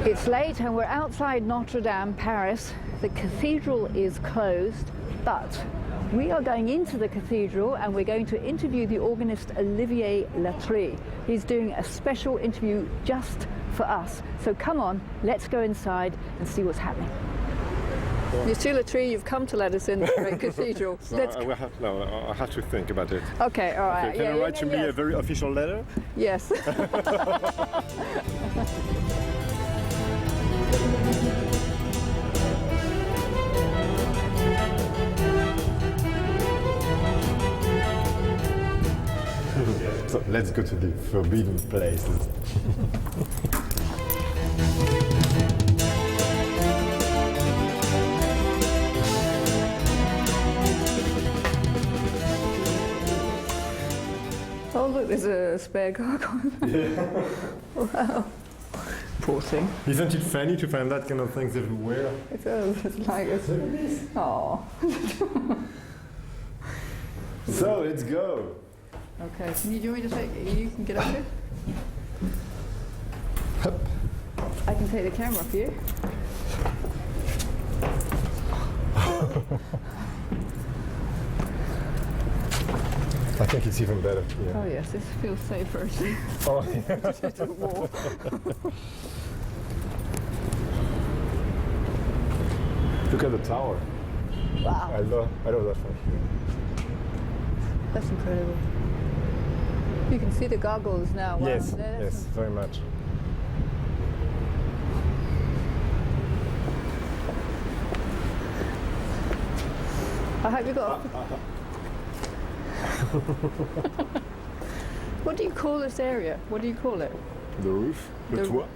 It's late and we're outside Notre Dame, Paris. The cathedral is closed, but we are going into the cathedral and we're going to interview the organist Olivier Latry. He's doing a special interview just for us. So come on, let's go inside and see what's happening. Monsieur Latry, you've come to let us in the great cathedral. I have to think about it. Okay, all right. Okay, can you write to me a very official letter? Yes. So let's go to the forbidden places. Oh look, look, there's a spare gargoyle. Wow. Poor thing. Isn't it funny to find that kind of things everywhere? It does. It's like it's. Oh. So let's go. Okay. Do you want me to take? You can get up here. I can take the camera for you. I think it's even better. Yeah. Oh yes, this feels safer. Oh, Just a wall. Look at the tower. Wow, I love that from here. that's incredible. You can see the gargoyles now. Wow, Yes, there's yes, some- very much. I hope you got. What do you call this area? What do you call it? The roof, le The- toit.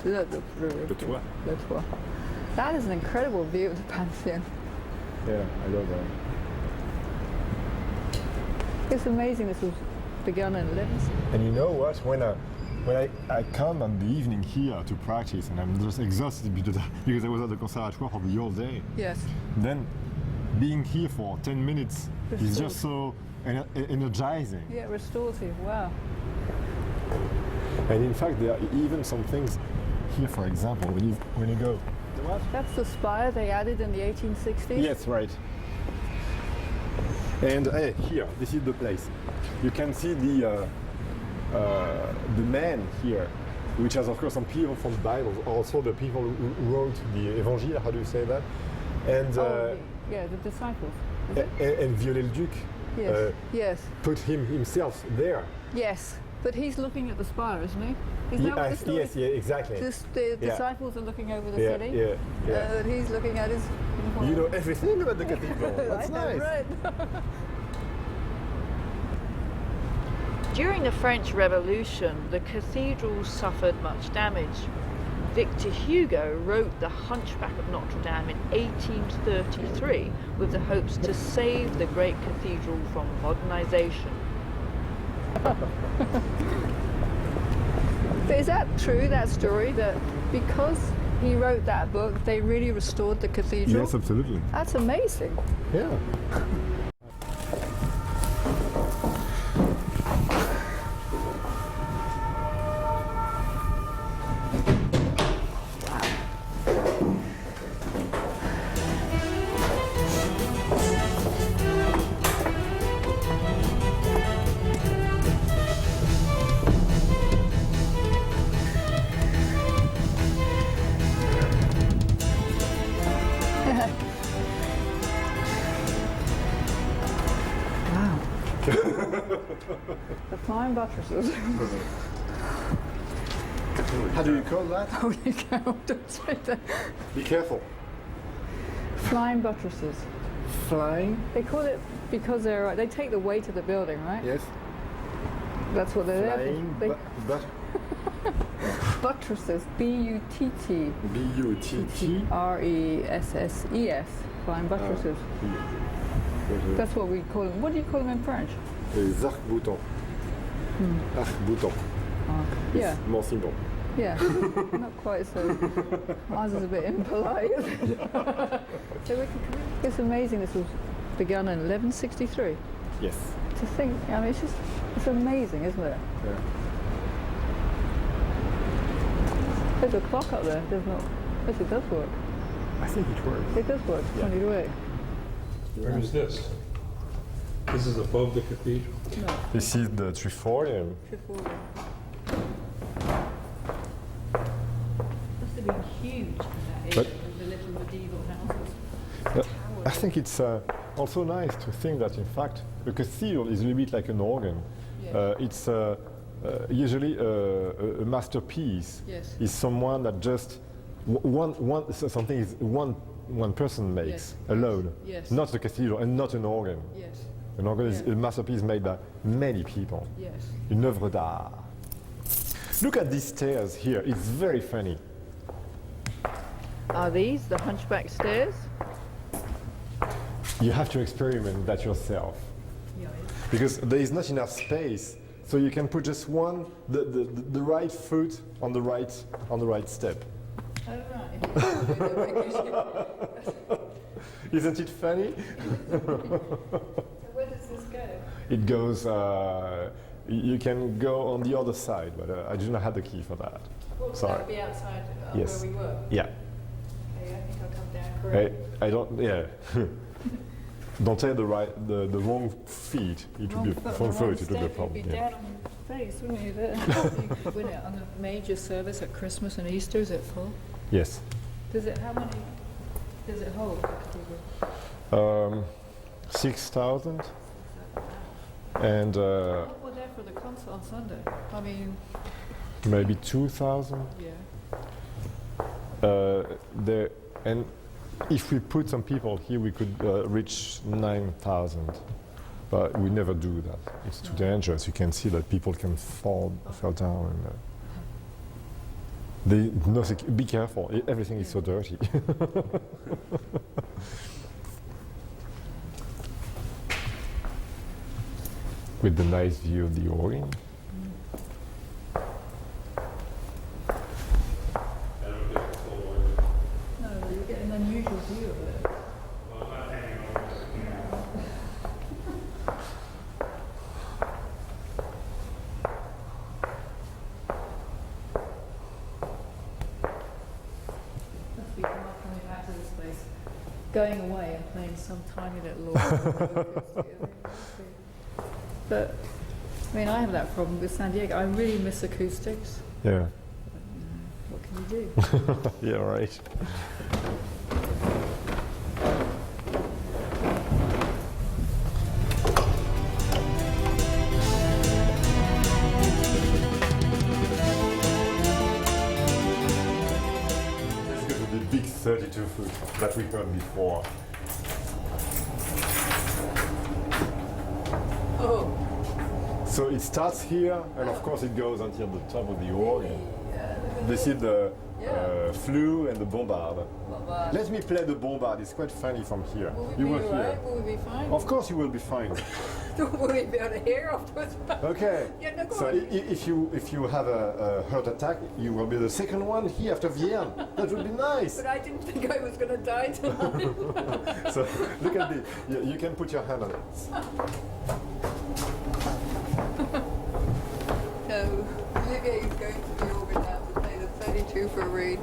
Le toit. Le toit. That is an incredible view of the Pantheon. Yeah, I love that. It's amazing this was begun in 11th. And you know what? When I come on the evening here to practice, and I'm just exhausted because I was at the conservatoire for the whole day. Yes. Then being here for 10 minutes is just so energizing. Yeah, restorative. Wow. And in fact, there are even some things here, for example, when you go. That's the spire they added in the 1860s. Yes, right. And here, this is the place. You can see the man here, which has of course some people from the Bible, also the people who wrote the Evangile. How do you say that? And Yeah, the disciples. and Viollet-le-Duc Yes. Yes. put himself there. Yes. But he's looking at the spire, isn't he? Is that what the story Yes, yeah, exactly. The Yeah. disciples are looking over the Yeah, city. yeah. And he's looking at his. You know everything about the cathedral. That's I know, nice. right. During the French Revolution, the cathedral suffered much damage. Victor Hugo wrote The Hunchback of Notre Dame in 1833 with the hopes to save the great cathedral from modernization. But is that true, that story, that because he wrote that book, they really restored the cathedral? Yes, absolutely. That's amazing. Yeah. The flying buttresses. How do you call that? Holy cow, don't say that. Be careful. Flying buttresses. Flying. They call it because they take the weight of the building, right? Yes. That's what they're there Flying. for. But. Buttresses. B-U-T-T. B-U-T-T. R-E-S-S-E-S. Flying buttresses. That's what we call them. What do you call them in French? Les arcs-boutants. Arc-boutant. Yeah. More simple. Yeah, not quite so. Ours is a bit impolite. So it's amazing this was begun in 1163. Yes. To think, I mean, it's amazing, isn't it? Yeah. There's a clock up there. There's not. Yes, it does work. I think it works. It does work. Yeah. 20 to 8. Where is this? This is above the cathedral. This is the Triforium. Must have been huge in that But- the little medieval houses. I think it's also nice to think that, in fact, a cathedral is a little bit like an organ. Yeah. It's usually a masterpiece. Yes. Is someone that just something is one person makes Yes. alone. Yes. Not the cathedral and not an organ. Yes, An organ is Yeah. a masterpiece made by many people. yes. Une œuvre d'art. Look at these stairs here. It's very funny. Are these the Hunchback Stairs? You have to experiment that yourself. Because there is not enough space So you can put just one, the right foot on the right step. Oh, right. Isn't it funny? So where does this go? It goes. You can go on the other side, but I do not have the key for that. Well, Sorry. that would be outside Yes. where we were. Yeah. Okay, I think I'll come down correctly. I don't. Yeah. Don't take the wrong feet. It would be wrong foot. It would be a problem. You'd be Yeah. down on your face, wouldn't you? There. When it, on the major service at Christmas and Easter, is it full? Yes. Does it? How many does it hold? the cathedral? 6,000. And What were there for the concert on Sunday? I mean, maybe 2,000. yeah. There and if we put some people here, we could reach 9,000. But we never do that. It's too dangerous. You can see that people can fell down. And, be careful. Everything is so dirty. With the nice view of the organ. No, you get an unusual view of it. Must be hard coming back to this place, going away and playing some tiny little organ. But I mean, I have that problem with San Diego. I really miss acoustics. Yeah. What can you do? Yeah, right. Let's go to the big 32 foot that we heard before. Oh, So it starts here, and of course it goes until the top of the organ. This is the flute and the bombard. Let me play the bombard. It's quite funny from here. will we You be will all hear. right? Will we be fine? Of course, you will be fine. Will we be able to hear afterwards? Okay. Yeah, no, go So on. if you have a heart attack, you will be the second one here after Vienne. That would be nice. But I didn't think I was going to die tonight. So look at this. You can put your hand on it. So Olivier is going to the organ now to play the 32 for Reed,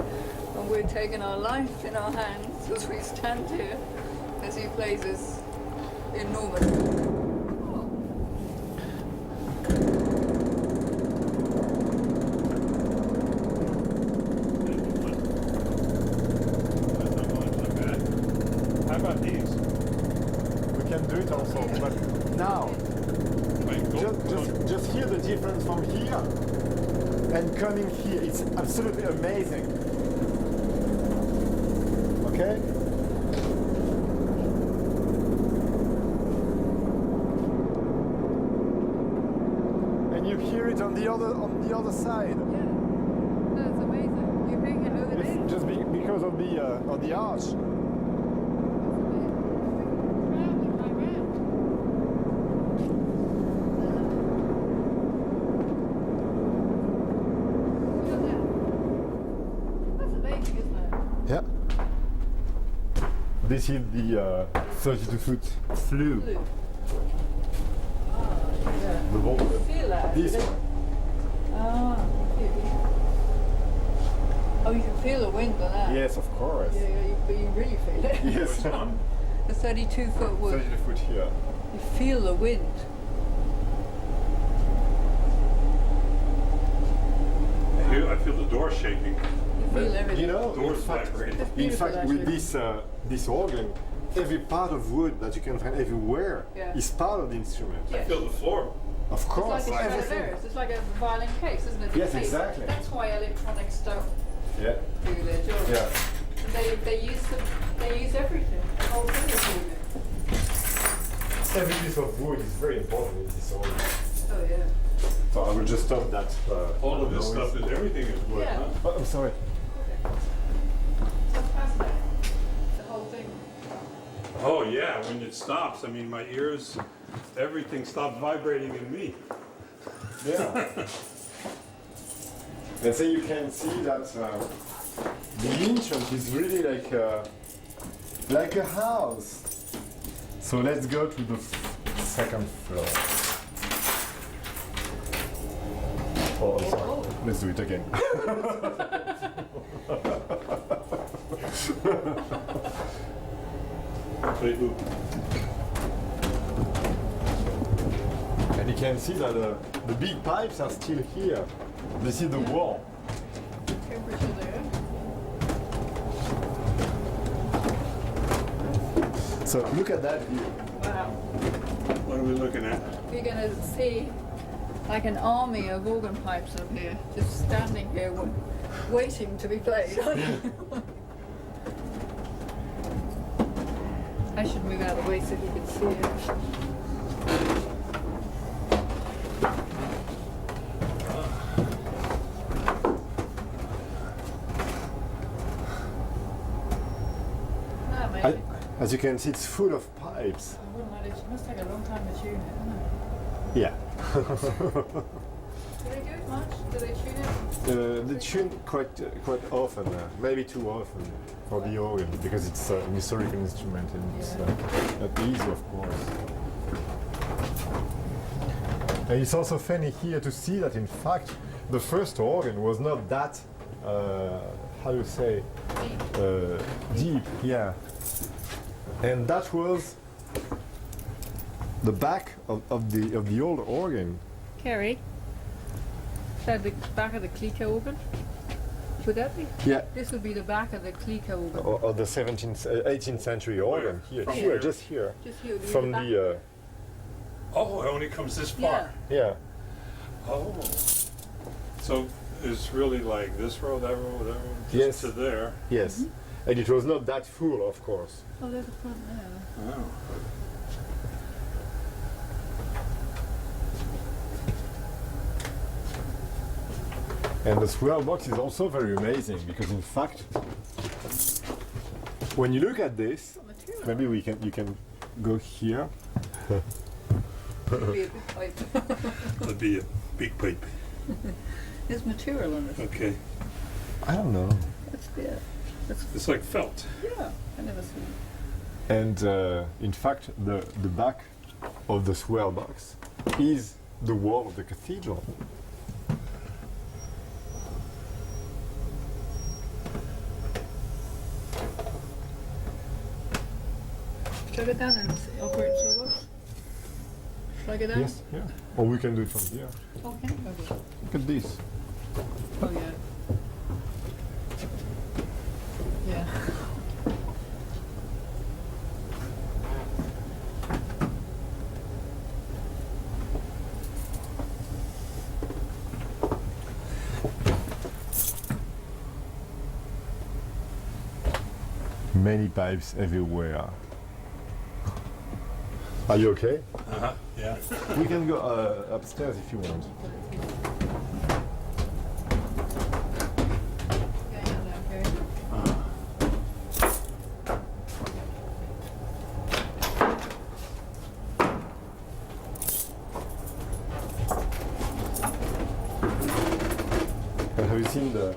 and we're taking our life in our hands as we stand here as he plays this enormous. How about these? We can do it also, but now just hear the difference from here and coming here. It's absolutely amazing. Okay. And you hear it on the other side. Yeah, that's amazing. You're hearing it over there? It's just because of the arch. Yeah. This is the 32 foot flue. The bomb. Feel that? This one. Ah. Oh, you can feel the wind on that. Yes, of course. Yeah, you really feel it. Yes. The 32-foot wood. 32 foot here. You feel the wind. I feel the door shaking. You feel everything. You know, Doors vibrating. It's in beautiful, fact, with actually. this organ, every part of wood that you can find everywhere Yeah. is part of the instrument. Yeah. I feel the floor. Of It's course, like a everything. Stradivarius. It's like a violin case, isn't it? Yes, Case. exactly. That's why electronics don't Yeah. do their job. Yeah. And they use everything. The whole thing is moving. Every piece of wood is very important in this organ. Oh yeah. So I will just stop that. All of this noise. stuff is everything is wood, Yeah. huh? Oh, I'm sorry. So fascinating. The whole thing. Oh yeah, when it stops, I mean my ears, everything stops vibrating in me. Yeah. And so you can see that the entrance is really like a house. So let's go to the second floor. Oh, I'm sorry. Let's do it again. And you can see that the big pipes are still here. This is the wall. Temperature there. So look at that view. Wow. What are we looking at? You're going to see like an army of organ pipes up here, just standing here waiting to be played. I should move out of the way so you can see it. Ah, maybe. As you can see, it's full of pipes. I wouldn't let it. It must take a long time to tune it, isn't it? Yeah. Do they do it much? Do they tune it? They tune quite often, maybe too often for the organ, because it's an historical instrument and it's not easy, of course. And it's also funny here to see that, in fact, the first organ was not that, how do you say, deep, yeah. And that was the back of the old organ. Kerry, is that the back of the Cliquot organ? Would that be? Yeah. This would be the back of the Cliquot organ. Or the 18th century organ here, From here, where? just here, Just here. from back. the Oh, it only comes this Yeah. far. yeah. Oh. So it's really like this row, that row, that row, just Yes. to there. Yes, and it was not that full, of course. Oh, there's a front there. Oh. And the swirl box is also very amazing because, in fact, when you look at this, Material. maybe you can go here. It'd be a big pipe. That'd be a big pipe. There's material on this. Okay. I don't know. That's yeah. That's It's like felt. yeah. I never seen it. And in fact, the back of the swirl box is the wall of the cathedral. Shall I go down and operate servos? Shall I go down? Yes, yeah. Or we can do it from here. Okay. Okay. Look at this. Oh yeah. Yeah. Many pipes everywhere. Are you okay? Uh-huh. Yeah. We can go upstairs if you want. And have you seen the?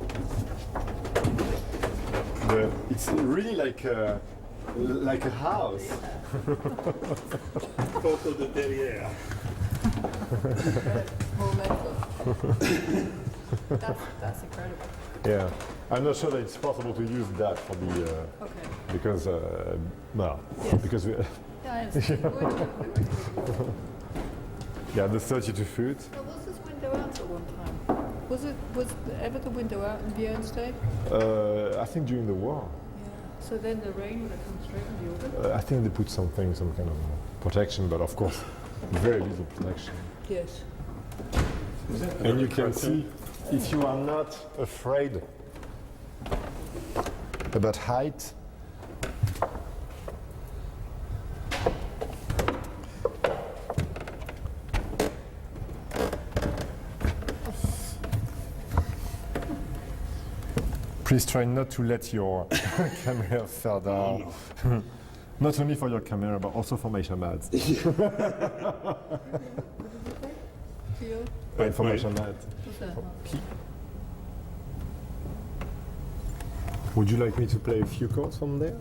It's really like a house. Coco de derrière. More mental. That's incredible. Yeah, I'm not sure that it's possible to use that for the Okay. because well, Yes. because we, Yeah, I understand. yeah, the 32 feet. Well, was this window out at one time? Was ever the window out in Björn's day? I think during the war. Yeah. So then the rain would have come straight on the organ? I think they put some kind of protection, but of course, very little protection. Yes. And you can see, if you are not afraid about height, please try not to let your camera fall down. No. Not only for your camera, but also for my shamans. information on that. What's that? Would you like me to play a few chords from there?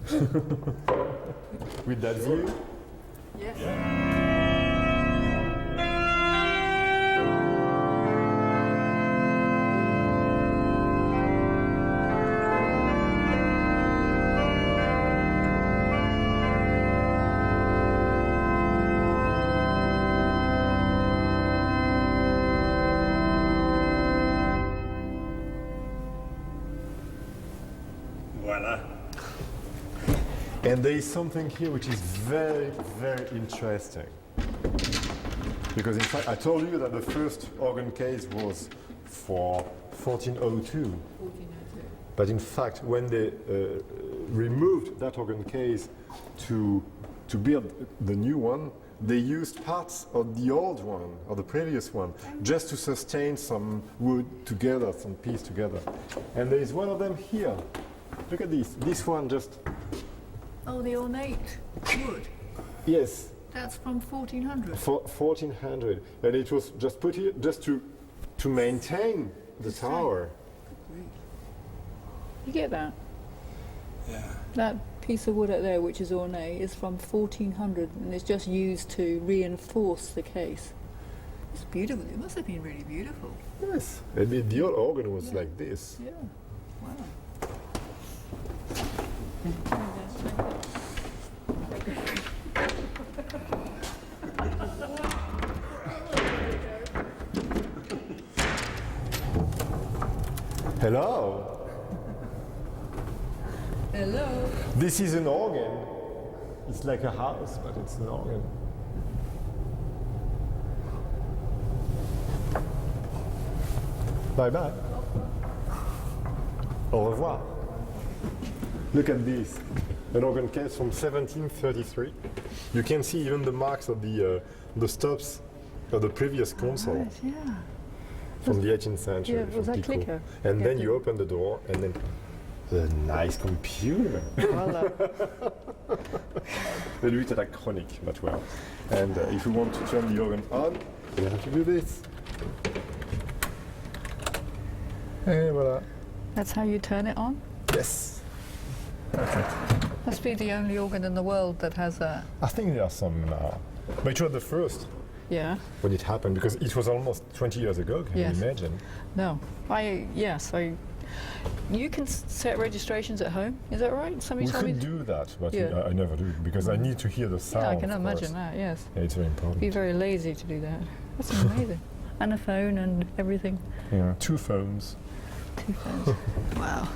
With that view? Yes. Voila. And there is something here which is very, very interesting. Because in fact, I told you that the first organ case was for 1402. But in fact, when they removed that organ case to build the new one, they used parts of the old one, or the previous one, just to sustain some wood together, some piece together. And there is one of them here. Look at this. This one just, Oh, the ornate wood. yes, That's from 1400. for 1400. And it was just put here just to maintain the tower. You get that? Yeah. That piece of wood out there, which is ornate, is from 1400, and it's just used to reinforce the case. It's beautiful. It must have been really beautiful. Yes. And the old organ was like this. Yeah. Wow. Hello. Hello. This is an organ. It's like a house, but it's an organ. Bye bye. Au revoir. Look at this. An organ case from 1733. You can see even the marks of the stops of the previous console Yeah. from the 18th century. Yeah, was from that Pico. clicker? And Yeah, then you open the door, and then a nice computer. Voila. They do it electronic, but well. And if you want to turn the organ on, you have to do this. And voila. That's how you turn it on? Yes. Must be the only organ in the world that has that. I think there are some now. But it was the first Yeah. when it happened, because it was almost 20 years ago, can Yes. you imagine? No. You can set registrations at home. Is that right? Somebody We told me. could do that, but Yeah. I never do, because I need to hear the sound. Yeah, I can of imagine course. that. Yes. Yeah, it's very important. Be very lazy to do that. That's amazing. And a phone and everything. Yeah. 2 phones, 2 phones. Wow.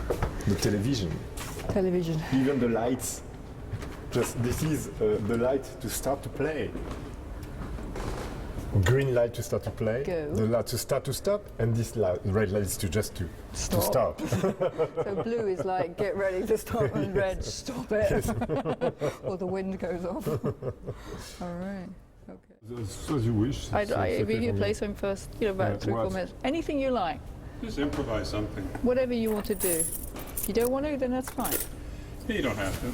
the television, Television. even the lights. Just this is the light to start to play. Green light to start to play, Go. the light to start to stop, and this light, red light is to just to Stop. stop. So blue is like get ready to stop, and red stop it, or the wind goes off. All right. Okay. As you wish. If you play something first, about 3-4 what? minutes. Anything you like, Just improvise something. whatever you want to do. If you don't want to, then that's fine. You don't have to.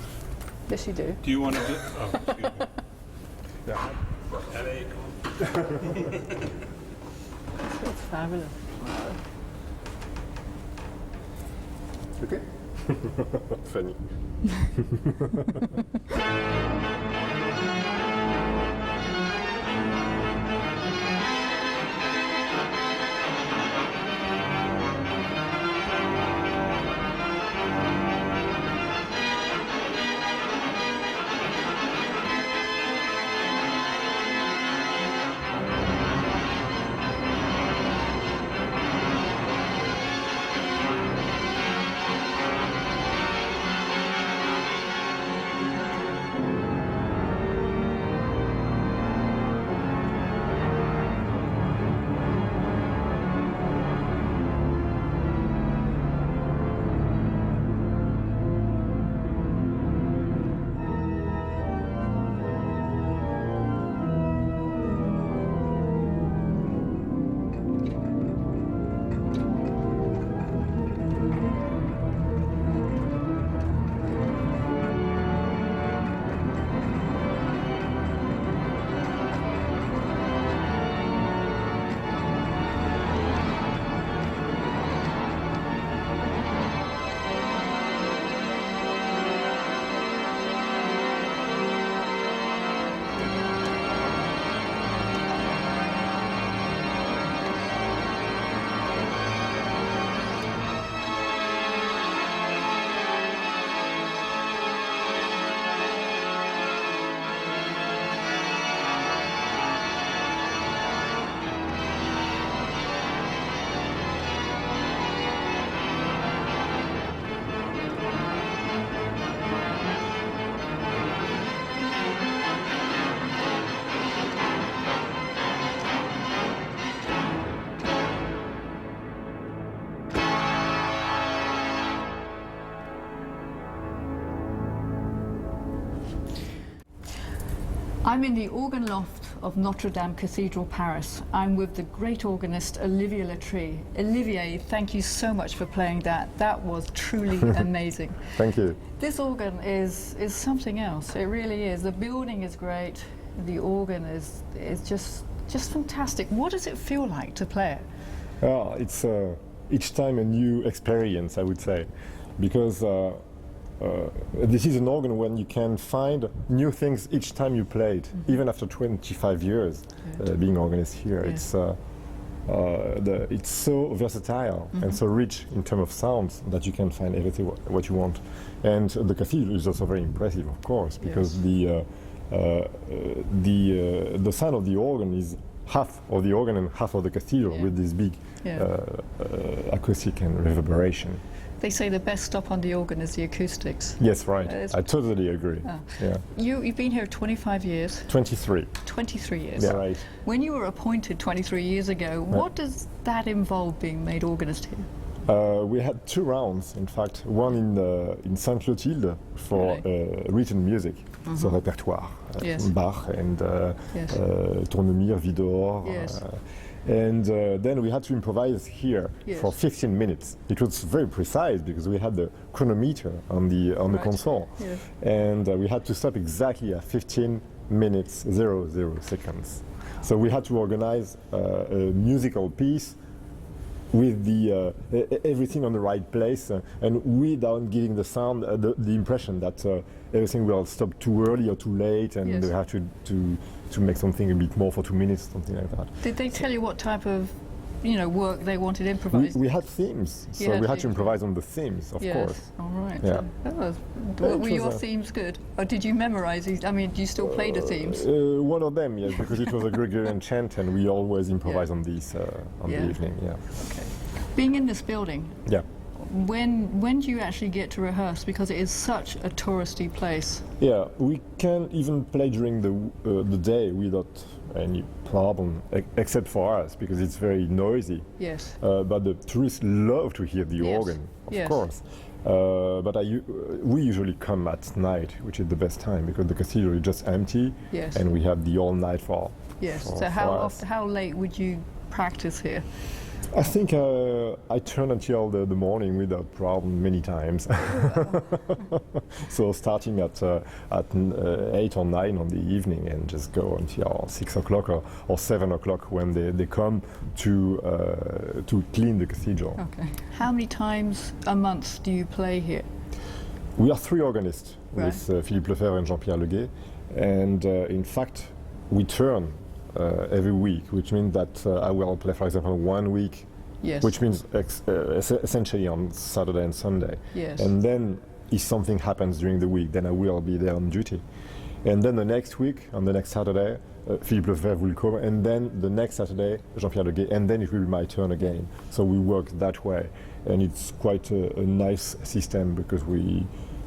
Yes, you do. Do you want to do? Oh, excuse me. Yeah. Headache. It's fabulous. Okay. Funny. I'm in the organ loft of Notre Dame Cathedral, Paris. I'm with the great organist Olivier Latry. Olivier, thank you so much for playing that. That was truly amazing. Thank you. This organ is something else. It really is. The building is great. The organ is just fantastic. What does it feel like to play it? It's each time a new experience, I would say, because this is an organ when you can find new things each time you play it, even after 25 years being organist here. Yeah. It's so versatile and so rich in terms of sounds that you can find everything what you want. And the cathedral is also very impressive, of course, because the sound of the organ is half of the organ and half of the cathedral with this big acoustic and reverberation. They say the best stop on the organ is the acoustics. Yes, right. I totally agree. Yeah. You've been here 25 years. 23. 23 years. Yeah, right. When you were appointed 23 years ago, what does that involve, being made organist here? We had 2 rounds, in fact. One in Sainte Clotilde for written music, so répertoire, Bach and Tournemire, Widor. Yes. And then we had to improvise here for 15 minutes. It was very precise because we had the chronometer on the console, and we had to stop exactly at 15 minutes 00 seconds. So we had to organize a musical piece with the everything on the right place, and without giving the sound the impression that everything will stop too early or too late, and they have to make something a bit more for 2 minutes, something like that. Did they tell you what type of work they wanted improvised? We had themes, so we had to improvise on the themes, of course. All right. Yeah. Were your themes good? Or did you memorize these? I mean, do you still play the themes? One of them, yes, because it was a Gregorian chant, and we always improvise on these on the evening. Yeah. Okay. Being in this building, Yeah. when do you actually get to rehearse? Because it is such a touristy place. Yeah, we can even play during the day without any problem, except for us, because it's very noisy. Yes. But the tourists love to hear the organ, of course. But we usually come at night, which is the best time, because the cathedral is just empty, and we have the all night for. Yes. For, so for how late would you practice here? I think I turn until the morning without problem many times. So starting at 8 or 9 on the evening and just go until 6 o'clock or 7 o'clock when they come to clean the cathedral. Okay. How many times a month do you play here? We are 3 organists with Philippe Lefebvre and Jean-Pierre Leguet, and in fact we turn every week, which means that I will play, for example, 1 week, which means essentially on Saturday and Sunday. Yes. And then if something happens during the week, then I will be there on duty. And then the next week, on the next Saturday, Philippe Lefebvre will come, and then the next Saturday, Jean-Pierre Leguet, and then it will be my turn again. So we work that way, and it's quite a nice system because we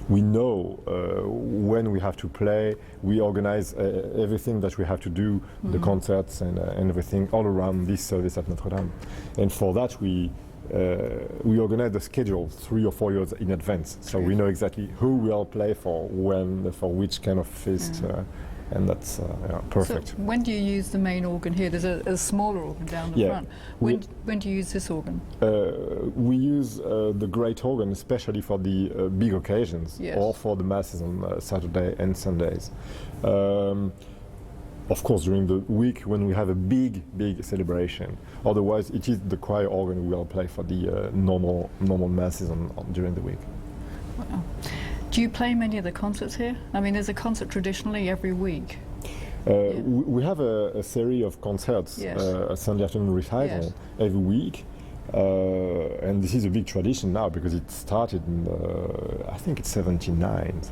know when we have to play. We organize everything that we have to do, the concerts and everything all around this service at Notre Dame. And for that we organize the schedule 3 or 4 years in advance, so we know exactly who will play for when, for which kind of feast. And that's perfect. So when do you use the main organ here? There's a smaller organ down the front. When do you use this organ? We use the great organ especially for the big occasions, or for the masses on Saturday and Sundays. Of course, during the week when we have a big celebration. Otherwise, it is the choir organ we will play for the normal masses during the week. Wow. Do you play many of the concerts here? I mean, there's a concert traditionally every week. We have a series of concerts, a Sunday afternoon recital every week, and this is a big tradition now because it started in, I think it's 69,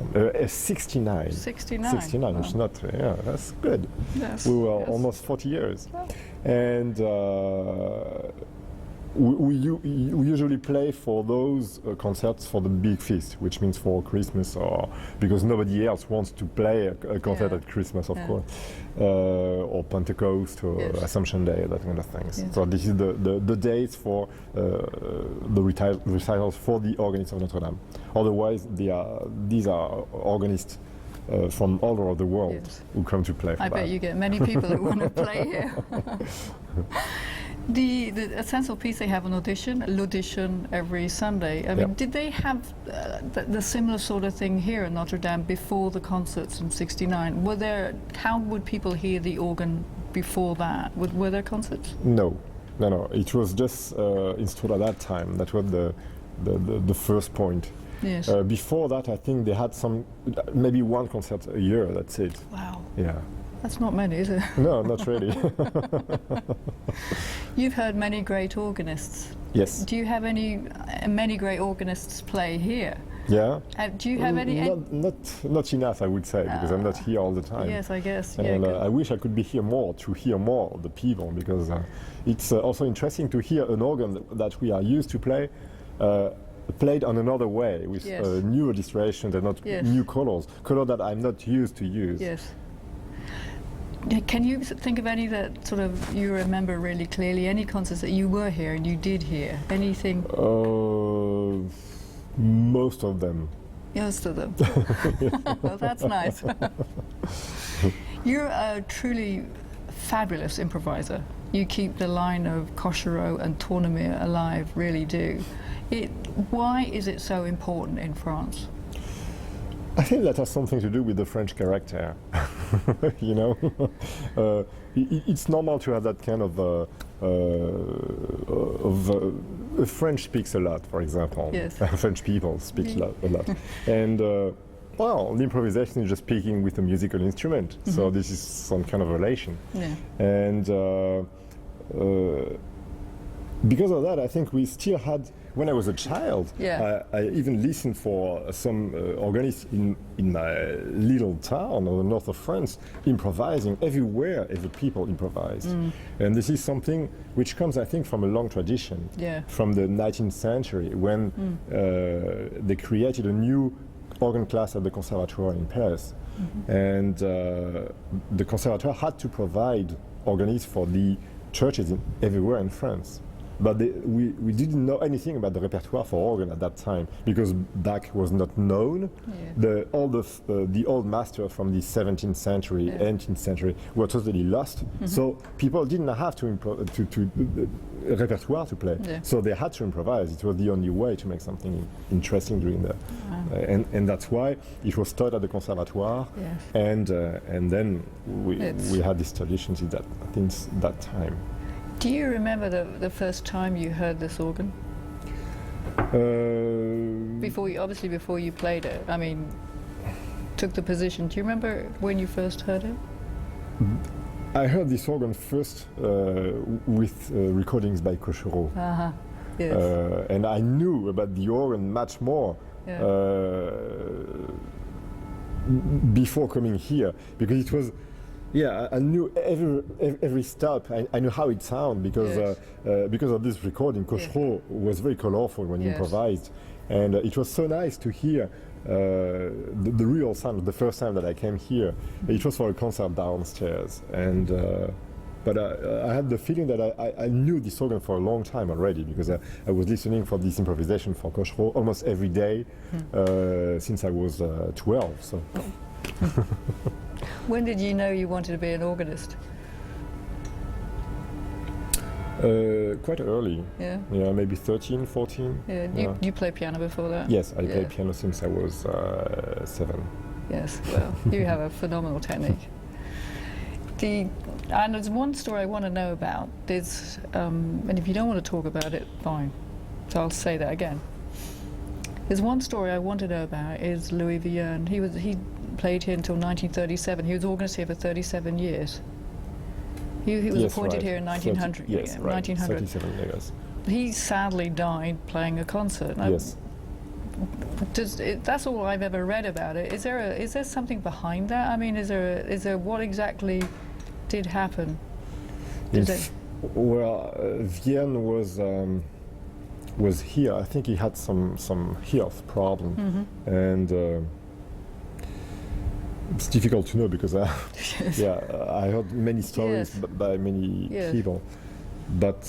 69. 69, which is not, that's good. Yes. We were almost 40 years. And we usually play for those concerts for the big feast, which means for Christmas, or because nobody else wants to play a concert at Christmas, of course, or Pentecost or Assumption Day, that kind of things. So this is the dates for the recitals for the organists of Notre Dame. Otherwise, these are organists from all over the world Yes. who come to play for I that. bet you get many people who want to play here. The Essential Piece, they have an audition, l'audition every Sunday. I mean, Yep. did they have the similar sort of thing here in Notre Dame before the concerts in '69? How would people hear the organ before that? Were there concerts? No. It was just installed at that time. That was the first point. Yes. Before that, I think they had maybe one concert a year. That's it. Wow. Yeah. That's not many, is it? No, not really. You've heard many great organists. Yes. Do you have many great organists play here? Yeah. Do you have any? Not enough, I would say, because I'm not here all the time. Yes, I guess. Yeah, And good. I wish I could be here more to hear more of the people, because it's also interesting to hear an organ that we are used to play played on another way with Yes. new illustrations and not Yes. new color that I'm not used to use. Yes. Can you think of any that sort of you remember really clearly? Any concerts that you were here and you did hear? Anything? Most of them. Most of them. Well, that's nice. You're a truly fabulous improviser. You keep the line of Cochereau and Tournemire alive, really do. Why is it so important in France? I think that has something to do with the French character. You know, it's normal to have that kind of. French speaks a lot, for example. Yes. French people speak a lot, and well, the improvisation is just speaking with a musical instrument. So this is some kind of relation, Yeah. and because of that, I think we still had. When I was a child, Yeah. I even listened for some organists in my little town on the north of France, improvising everywhere. Every people improvised, and this is something which comes, I think, from a long tradition, Yeah. from the 19th century, when they created a new organ class at the Conservatoire in Paris, and the Conservatoire had to provide organists for the churches everywhere in France. But we didn't know anything about the repertoire for organ at that time, because Bach was not known. Yeah. All the old masters from the 17th century, Yeah. 18th century were totally lost. So people didn't have to repertoire to play. Yeah. So they had to improvise. It was the only way to make something interesting during the. And that's why it was taught at the Conservatoire. Yes. And then It's- we had these traditions since that time. Do you remember the first time you heard this organ? Before you played it, I mean, took the position. Do you remember when you first heard it? I heard this organ first with recordings by Cochereau. Yes. And I knew about the organ much more Yeah. Before coming here, because it was, I knew every step. I knew how it sounded because of this recording. Cochereau was very colorful when he Yes. improvised, and it was so nice to hear the real sound. The first time that I came here, it was for a concert downstairs, and but I had the feeling that I knew this organ for a long time already, because I was listening for this improvisation for Cochereau almost every day since I was 12. So. When did you know you wanted to be an organist? Quite early. Yeah. Yeah, maybe 13, 14. Yeah. You played piano before that? Yes, I Yeah. played piano since I was 7. Yes. Well, you have a phenomenal technique. And there's one story I want to know about. There's, and if you don't want to talk about it, fine. So I'll say that again. There's one story I want to know about is Louis Vierne. He played here until 1937. He was organist here for 37 years. He was Yes, appointed right. here in 1900. 30, yes, right. 1900. 37 years. He sadly died playing a concert. Yes. That's all I've ever read about it. Is there something behind that? I mean, is there what exactly did happen? Well, Vienne was here. I think he had some health problem, and it's difficult to know because I heard many stories Yes. by many Yes. people, but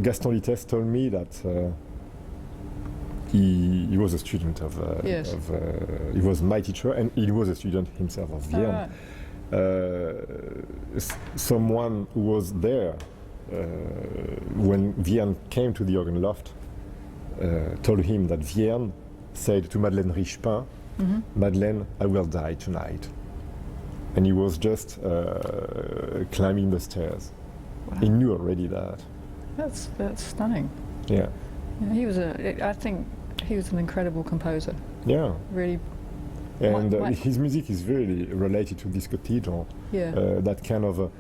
Gaston Litès told me that he was a student of, Yes. he was my teacher, and he was a student himself of Vienne. Someone who was there when Vienne came to the organ loft told him that Vienne said to Madeleine Richepin, Madeleine, I will die tonight. And he was just climbing the stairs. Wow. He knew already that. That's stunning. Yeah. Yeah, he was I think he was an incredible composer. Yeah. Really. And Why- his music is really related to this cathedral. Yeah. That kind of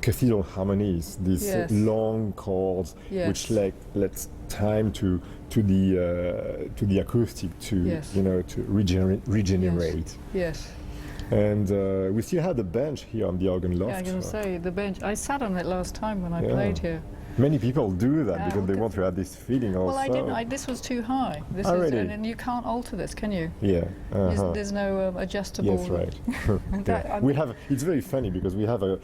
cathedral harmonies, these Yes. long chords, Yes. which lets time to the acoustic to Yes. to regenerate. Yes. And we still had a bench here on the organ loft. Yeah, I'm going to say the bench. I sat on it last time when I Yeah. played here. Many people do that Yeah, because they look want at- to have this feeling also. Well, I didn't. This was too high. This Oh, is, really? and you can't alter this, can you? Yeah. Uh-huh. There's no adjustable. Yes, right. That- Yeah. I We mean- have. It's very funny because we have an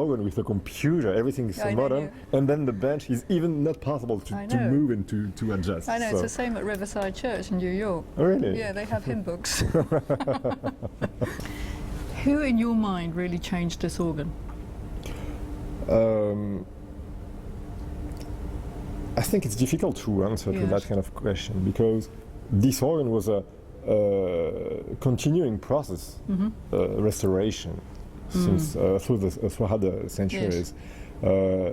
organ with a computer. Everything is Yeah, so I know, modern, yeah. and then the bench is even not possible I to know. move and to adjust. I know, it's So- the same at Riverside Church in New York. Oh, really? Yeah, they have hymn books. Who in your mind really changed this organ? I think it's difficult to answer to Yes. that kind of question because this organ was a continuing process, restoration, since throughout the centuries.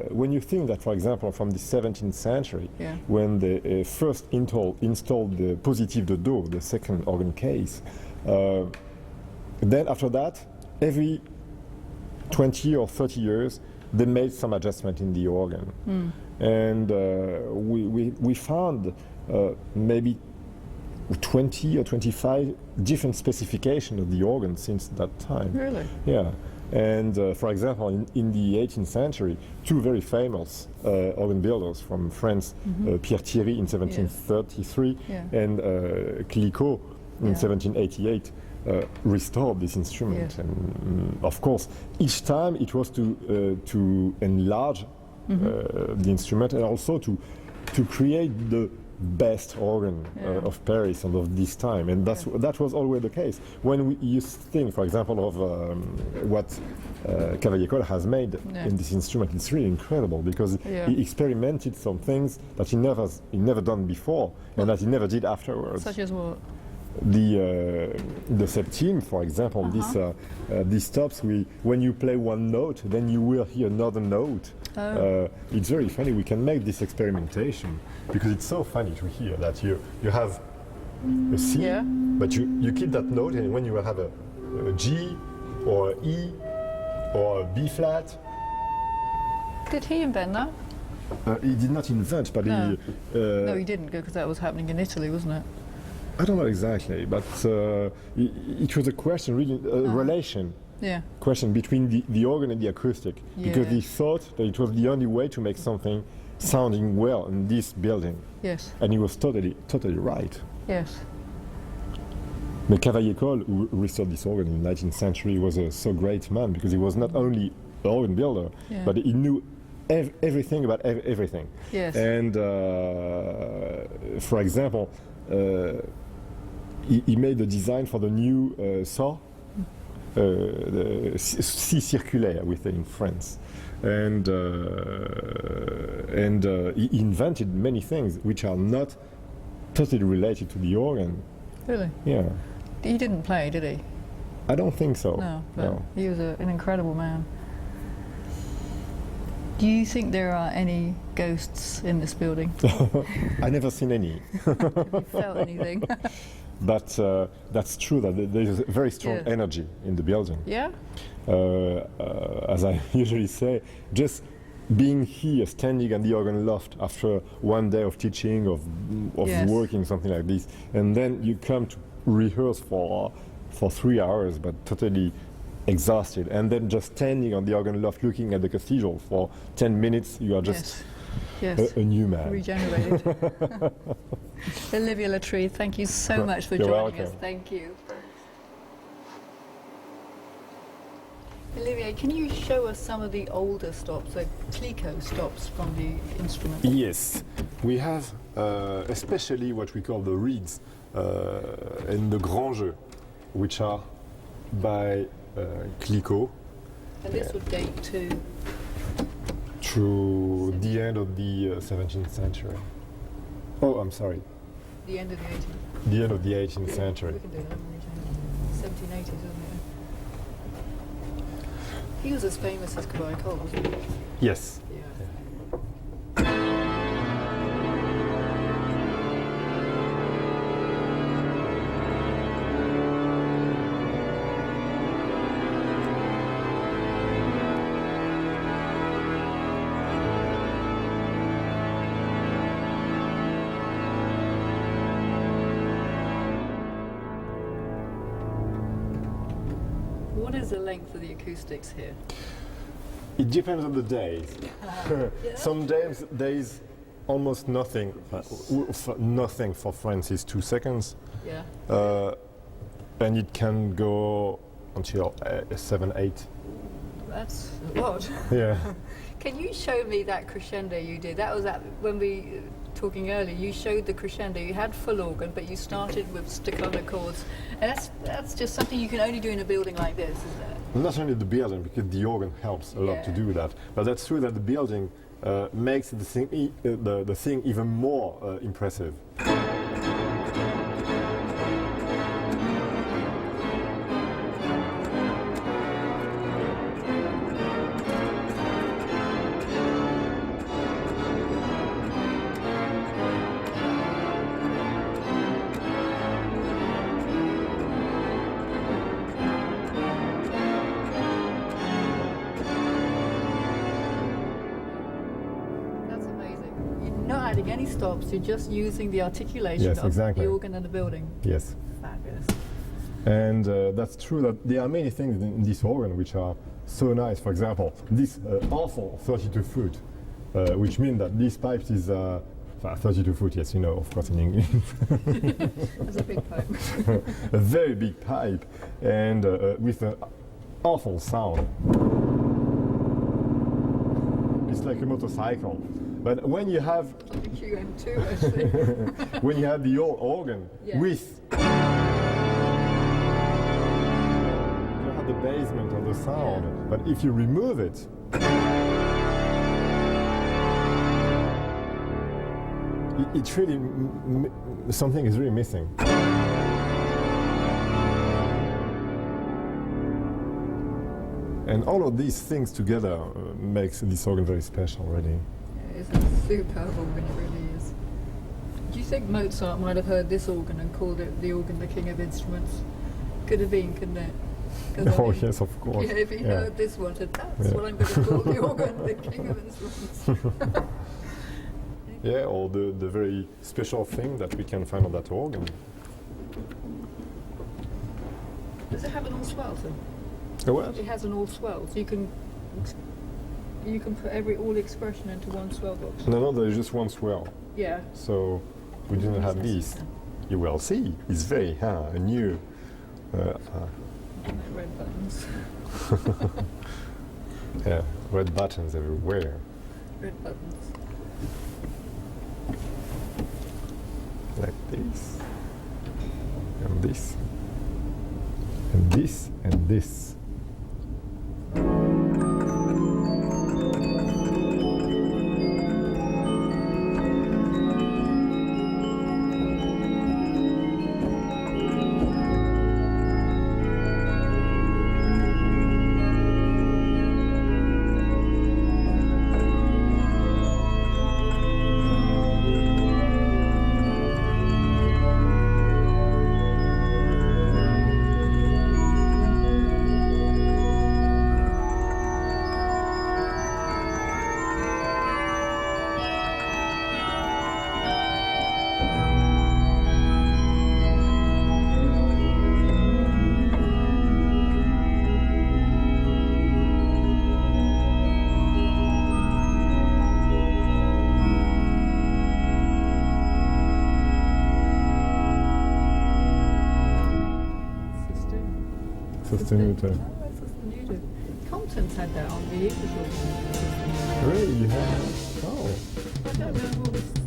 When you think that, for example, from the 17th century, Yeah. when they first installed the positive de do, the second organ case, then after that, every 20 or 30 years, they made some adjustment in the organ. And we found maybe 20 or 25 different specifications of the organ since that time. Really? Yeah. And for example, in the 18th century, two very famous organ builders from France, Pierre Thierry in 1733 Yeah. and Clicquot in Yeah. 1788, restored this instrument. Yes. And of course, each time it was to enlarge the instrument and also to create the best organ of Paris and of this time, and that was always the case. When you think, for example, of what Cavaillé-Coll has made in this instrument, it's really incredible because Yeah. he experimented some things that he never done before and that he never did afterwards. Such as what? The septime, for example, these stops. When you play one note, then you will hear another note. It's very funny. We can make this experimentation because it's so funny to hear that you have a C, Yeah. but you keep that note, and when you will have a G or a E or a B flat. Did he invent that? He did not invent, but No. he. No, he didn't, because that was happening in Italy, wasn't it? I don't know exactly, but it was a question, really, relation. Yeah. Question between the organ and the acoustic, because Yeah. he thought that it was the only way to make something sounding well in this building, Yes. and he was totally right. Yes. But Cavaillé-Coll, who restored this organ in the 19th century, was a so great man because he was not only an organ builder, Yeah. but he knew everything about everything. Yes. And for example, he made the design for the new saw, the scie circulaire, we say in France, and he invented many things which are not totally related to the organ. Really? Yeah, He didn't play, did he? I don't think so. No, but he was an incredible man. Do you think there are any ghosts in this building? I never seen any, Have you felt anything? but that's true that there's a very strong Yes. energy in the building. Yeah? As I usually say, just being here, standing at the organ loft after one day of teaching, of Yes. working, something like this, and then you come to rehearse for 3 hours, but totally exhausted, and then just standing on the organ loft looking at the cathedral for 10 minutes, you are just Yes. Yes. a new man. Regenerated. Olivia Latree, thank you so much for You're joining us. welcome. Thank you. Olivier, can you show us some of the older stops, the Clicquot stops from the instrument? Yes, we have especially what we call the reeds and the grand jeu, which are by Clicquot And this would date to through the end of the 17th century. Oh, I'm sorry, the end of the 18th. the end of the 18th century. We can do that. 1780s, isn't it? He was as famous as Kabaya Cole, wasn't he? Yes. Yeah. What is the length of the acoustics here? It depends on the days. Some days almost nothing. Nothing for France is 2 seconds, Yeah. and it can go until 7, 8. That's a lot. Yeah. Can you show me that crescendo you did? That was when we talking earlier. You showed the crescendo. You had full organ, but you started with staccato chords, and that's just something you can only do in a building like this, isn't it? Not only the building, because the organ helps a lot to Yeah. do that, but that's true that the building makes the thing, the thing even more impressive. That's amazing. You're not adding any stops. You're just using the articulation Yes, of exactly. the organ and the building. Yes. Fabulous. And that's true that there are many things in this organ which are so nice. For example, this awful 32 foot, which means that this pipe is 32 foot, yes, you know, of course in English. That's a big pipe. A very big pipe and with an awful sound. It's like a motorcycle. But when you have Like a QM2, actually. when you have the old organ Yeah. with you have the basement of the sound, but if you remove it, it's really something is really missing. And all of these things together makes this organ very special, really. It's a superb organ, it really is. Do you think Mozart might have heard this organ and called it the organ, the king of instruments? Could have been, couldn't it? 'Cause, I Oh mean, yes, of course. Yeah, if he Yeah. heard this one, said, that's Yeah. what I'm going to call the organ, the king of instruments. Yeah, or the very special thing that we can find on that organ. Does it have an all swell thing? A what? It has an all swell, so you can put all the expression into one swell box. No, there's just one swell. Yeah. So we didn't have this. You will see. It's very new. Red buttons. Yeah, red buttons everywhere. Red buttons. Like this. And this. And this and this. Sostenuto. Sostenuto. Oh, that's sostenuto. Newton's had that on the Yggdrasil. Really? You have? Oh. I don't know who.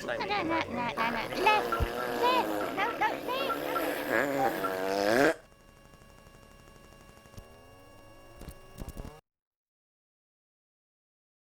next time. No, left, no, left.